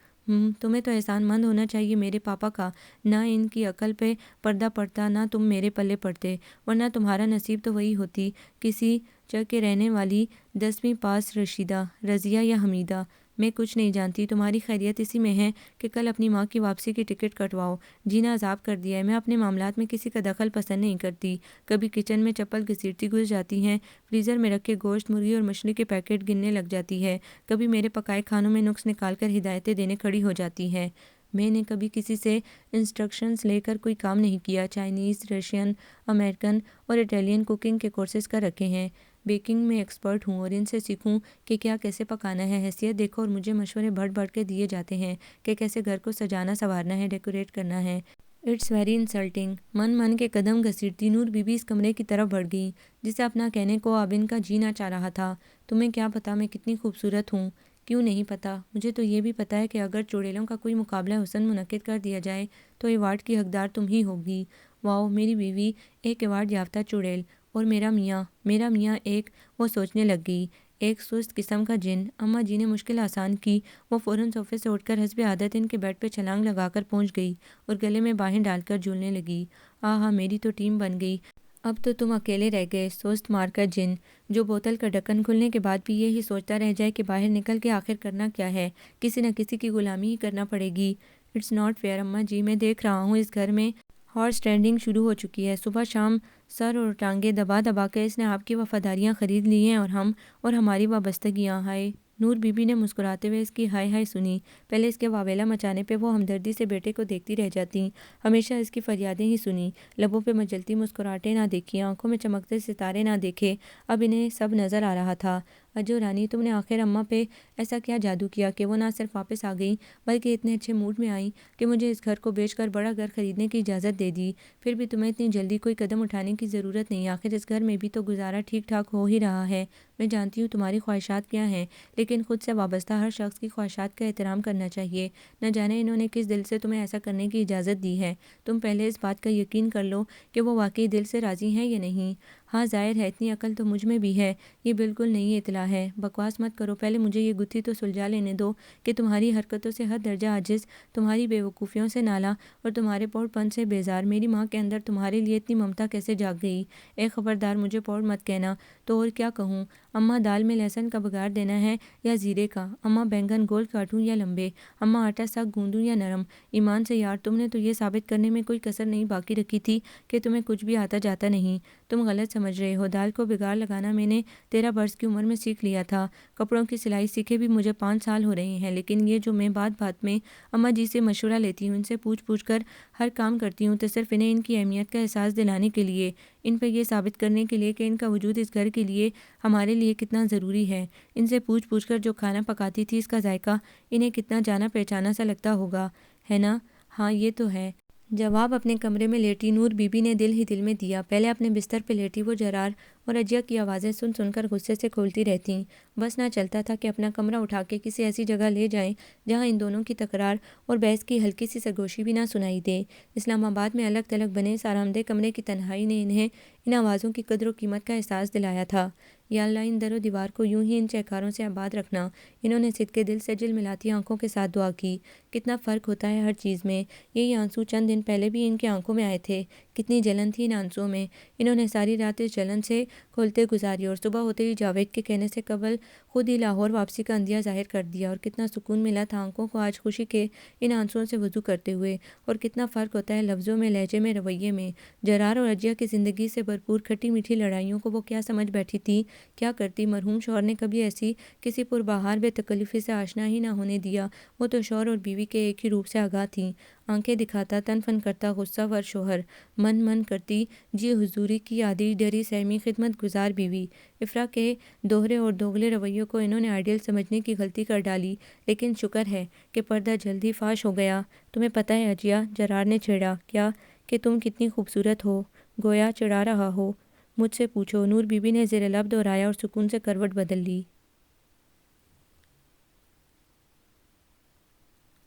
تمہیں تو احسان مند ہونا چاہیے میرے پاپا کا، نہ ان کی عقل پہ پردہ پڑتا، نہ تم میرے پلے پڑتے، ورنہ تمہارا نصیب تو وہی ہوتی، کسی چہ کے رہنے والی 10ویں پاس رشیدہ، رضیہ یا حمیدہ، میں کچھ نہیں جانتی، تمہاری خیریت اسی میں ہے کہ کل اپنی ماں کی واپسی کی ٹکٹ کٹواؤ۔ جینا عذاب کر دیا ہے، میں اپنے معاملات میں کسی کا دخل پسند نہیں کرتی۔ کبھی کچن میں چپل گھسیٹتی گھس جاتی ہیں، فریزر میں رکھے گوشت، مرغی اور مچھلی کے پیکٹ گننے لگ جاتی ہے، کبھی میرے پکائے کھانوں میں نقص نکال کر ہدایتیں دینے کھڑی ہو جاتی ہے۔ میں نے کبھی کسی سے انسٹرکشنز لے کر کوئی کام نہیں کیا۔ چائنیز، رشین، امریکن اور اٹیلین کوکنگ کے کورسز کر رکھے ہیں۔ بیکنگ میں ایکسپرٹ ہوں اور ان سے سیکھوں کہ کیا کیسے پکانا ہے۔ حیثیت دیکھو اور مجھے مشورے بڑھ بڑھ کے دیے جاتے ہیں کہ کیسے گھر کو سجانا سنوارنا ہے، ڈیکوریٹ کرنا ہے۔ It's very insulting. من کے قدم گھسیٹتی نور بی بی اس کمرے کی طرف بڑھ گئی جسے اپنا کہنے کو اب ان کا جینا چاہ رہا تھا۔ تمہیں کیا پتا میں کتنی خوبصورت ہوں؟ کیوں نہیں پتا؟ مجھے تو یہ بھی پتا ہے کہ اگر چڑیلوں کا کوئی مقابلہ حسن منعقد کر دیا جائے تو ایوارڈ کی حقدار تم ہی ہوگی۔ واؤ، میری بیوی ایک ایوارڈ یافتہ چڑیل، اور میرا میاں ایک، وہ سوچنے لگ گئی، ایک سست قسم کا جن۔ اماں جی نے مشکل آسان کی۔ وہ فوراً صوفے سے اٹھ کر حسب عادت ان کے بیڈ پہ چھلانگ لگا کر پہنچ گئی اور گلے میں باہیں ڈال کر جھولنے لگی۔ آہا، میری تو ٹیم بن گئی، اب تو تم اکیلے رہ گئے، سست مار کر جن، جو بوتل کا ڈھکن کھلنے کے بعد بھی یہی سوچتا رہ جائے کہ باہر نکل کے آخر کرنا کیا ہے، کسی نہ کسی کی غلامی ہی کرنا پڑے گی۔ اٹس ناٹ فیئر اماں جی، میں دیکھ رہا ہوں اس گھر میں ہارس ٹرینڈنگ شروع ہو چکی ہے۔ صبح شام سر اور ٹانگیں دبا دبا کے اس نے آپ کی وفاداریاں خرید لی ہیں اور ہماری وابستگیاں۔ ہائے! نور بی بی نے مسکراتے ہوئے اس کی ہائے ہائے سنی۔ پہلے اس کے واویلا مچانے پہ وہ ہمدردی سے بیٹے کو دیکھتی رہ جاتی، ہمیشہ اس کی فریادیں ہی سنی، لبوں پہ مچلتی مسکراہٹیں نہ دیکھی، آنکھوں میں چمکتے ستارے نہ دیکھے۔ اب انہیں سب نظر آ رہا تھا۔ اجو رانی، تم نے آخر اماں پہ ایسا کیا جادو کیا کہ وہ نہ صرف واپس آ گئیں بلکہ اتنے اچھے موڈ میں آئیں کہ مجھے اس گھر کو بیچ کر بڑا گھر خریدنے کی اجازت دے دی؟ پھر بھی تمہیں اتنی جلدی کوئی قدم اٹھانے کی ضرورت نہیں، آخر اس گھر میں بھی تو گزارا ٹھیک ٹھاک ہو ہی رہا ہے۔ میں جانتی ہوں تمہاری خواہشات کیا ہیں، لیکن خود سے وابستہ ہر شخص کی خواہشات کا احترام کرنا چاہیے۔ نہ جانے انہوں نے کس دل سے تمہیں ایسا کرنے کی اجازت دی ہے۔ تم پہلے اس بات کا یقین کر لو کہ وہ واقعی دل سے راضی ہیں یا نہیں۔ ہاں ظاہر ہے اتنی عقل تو مجھ میں بھی ہے، یہ بالکل نئی اطلاع ہے۔ بکواس مت کرو، پہلے مجھے یہ گتھی تو سلجھا لینے دو کہ تمہاری حرکتوں سے حد درجہ عاجز، تمہاری بے وقوفیوں سے نالاں اور تمہارے پوڑ پن سے بیزار میری ماں کے اندر تمہارے لیے اتنی ممتا کیسے جاگ گئی؟ اے خبردار، مجھے پوڑ مت کہنا۔ تو اور کیا کہوں؟ اماں دال میں لہسن کا بگار دینا ہے یا زیرے کا؟ اماں بینگن گول کاٹوں یا لمبے؟ اماں آٹا سخت گوندوں یا نرم؟ ایمان سے یار، تم نے تو یہ ثابت کرنے میں کوئی کسر نہیں باقی رکھی تھی کہ تمہیں کچھ بھی آتا جاتا نہیں۔ تم غلط سمجھ رہے ہو، دال کو بگار لگانا میں نے 13 برس کی عمر میں سیکھ لیا تھا۔ کپڑوں کی سلائی سیکھے بھی مجھے 5 سال ہو رہے ہیں، لیکن یہ جو میں بات بات میں اماں جی سے مشورہ لیتی ہوں، ان سے پوچھ پوچھ کر ہر کام کرتی ہوں، تو صرف انہیں ان کی اہمیت کا احساس دلانے کے لیے، ان پہ یہ ثابت کرنے کے لیے کہ ان کا وجود اس گھر کے لیے، ہمارے لیے کتنا ضروری ہے۔ ان سے پوچھ پوچھ کر جو کھانا پکاتی تھی، اس کا ذائقہ انہیں کتنا جانا پہچانا سا لگتا ہوگا، ہے نا؟ ہاں یہ تو ہے۔ جواب اپنے کمرے میں لیٹی نور بی بی نے دل ہی دل میں دیا۔ پہلے اپنے بستر پہ لیٹی وہ جرار اور اجیا کی آوازیں سن سن کر غصے سے کھولتی رہتیں۔ بس نہ چلتا تھا کہ اپنا کمرہ اٹھا کے کسی ایسی جگہ لے جائیں جہاں ان دونوں کی تکرار اور بحث کی ہلکی سی سرگوشی بھی نہ سنائی دے۔ اسلام آباد میں الگ تھلگ بنے اس آرام دہ کمرے کی تنہائی نے انہیں ان آوازوں کی قدر و قیمت کا احساس دلایا تھا۔ یا اللہ، ان در و دیوار کو یوں ہی ان چہکاروں سے آباد رکھنا۔ انہوں نے صدقے دل سے جل ملاتی آنکھوں کے ساتھ دعا کی۔ کتنا فرق ہوتا ہے ہر چیز میں۔ یہی آنسو چند دن پہلے بھی ان کے آنکھوں میں آئے تھے، کتنی جلن تھی ان آنسوؤں میں۔ انہوں نے ساری رات اس جلن سے کھولتے گزاری اور صبح ہوتے ہی جاوید کے کہنے سے قبل خود ہی لاہور واپسی کا اندیہ ظاہر کر دیا، اور کتنا سکون ملا تھا آنکھوں کو آج خوشی کے ان آنسوؤں سے وضو کرتے ہوئے۔ اور کتنا فرق ہوتا ہے لفظوں میں، لہجے میں، رویے میں۔ جرار اور اجیا کی زندگی سے بھرپور کھٹی میٹھی لڑائیوں کو وہ کیا سمجھ بیٹھی تھی، کیا کرتی؟ مرحوم شوہر نے کبھی ایسی کسی پربہار بے تکلفی سے آشنا ہی نہ ہونے دیا۔ وہ تو شوہر اور بیوی کے ایک ہی روپ سے آگاہ تھیں۔ آنکھیں دکھاتا، تن فن کرتا غصہ ور شوہر، من کرتی جی حضوری کی عادی ڈری سہمی خدمت گزار بیوی۔ افرا کے دوہرے اور دوگلے رویوں کو انہوں نے آئیڈیل سمجھنے کی غلطی کر ڈالی، لیکن شکر ہے کہ پردہ جلد ہی فاش ہو گیا۔ تمہیں پتہ ہے اجیا، جرار نے چھیڑا، کیا کہ تم کتنی خوبصورت ہو؟ گویا چڑھا رہا ہو۔ مجھ سے پوچھو، نور بی بی نے زیر لب دہرایا اور سکون سے کروٹ بدل لی۔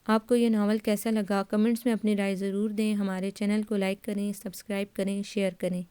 آپ کو یہ ناول کیسا لگا؟ کمنٹس میں اپنی رائے ضرور دیں۔ ہمارے چینل کو لائک کریں، سبسکرائب کریں، شیئر کریں۔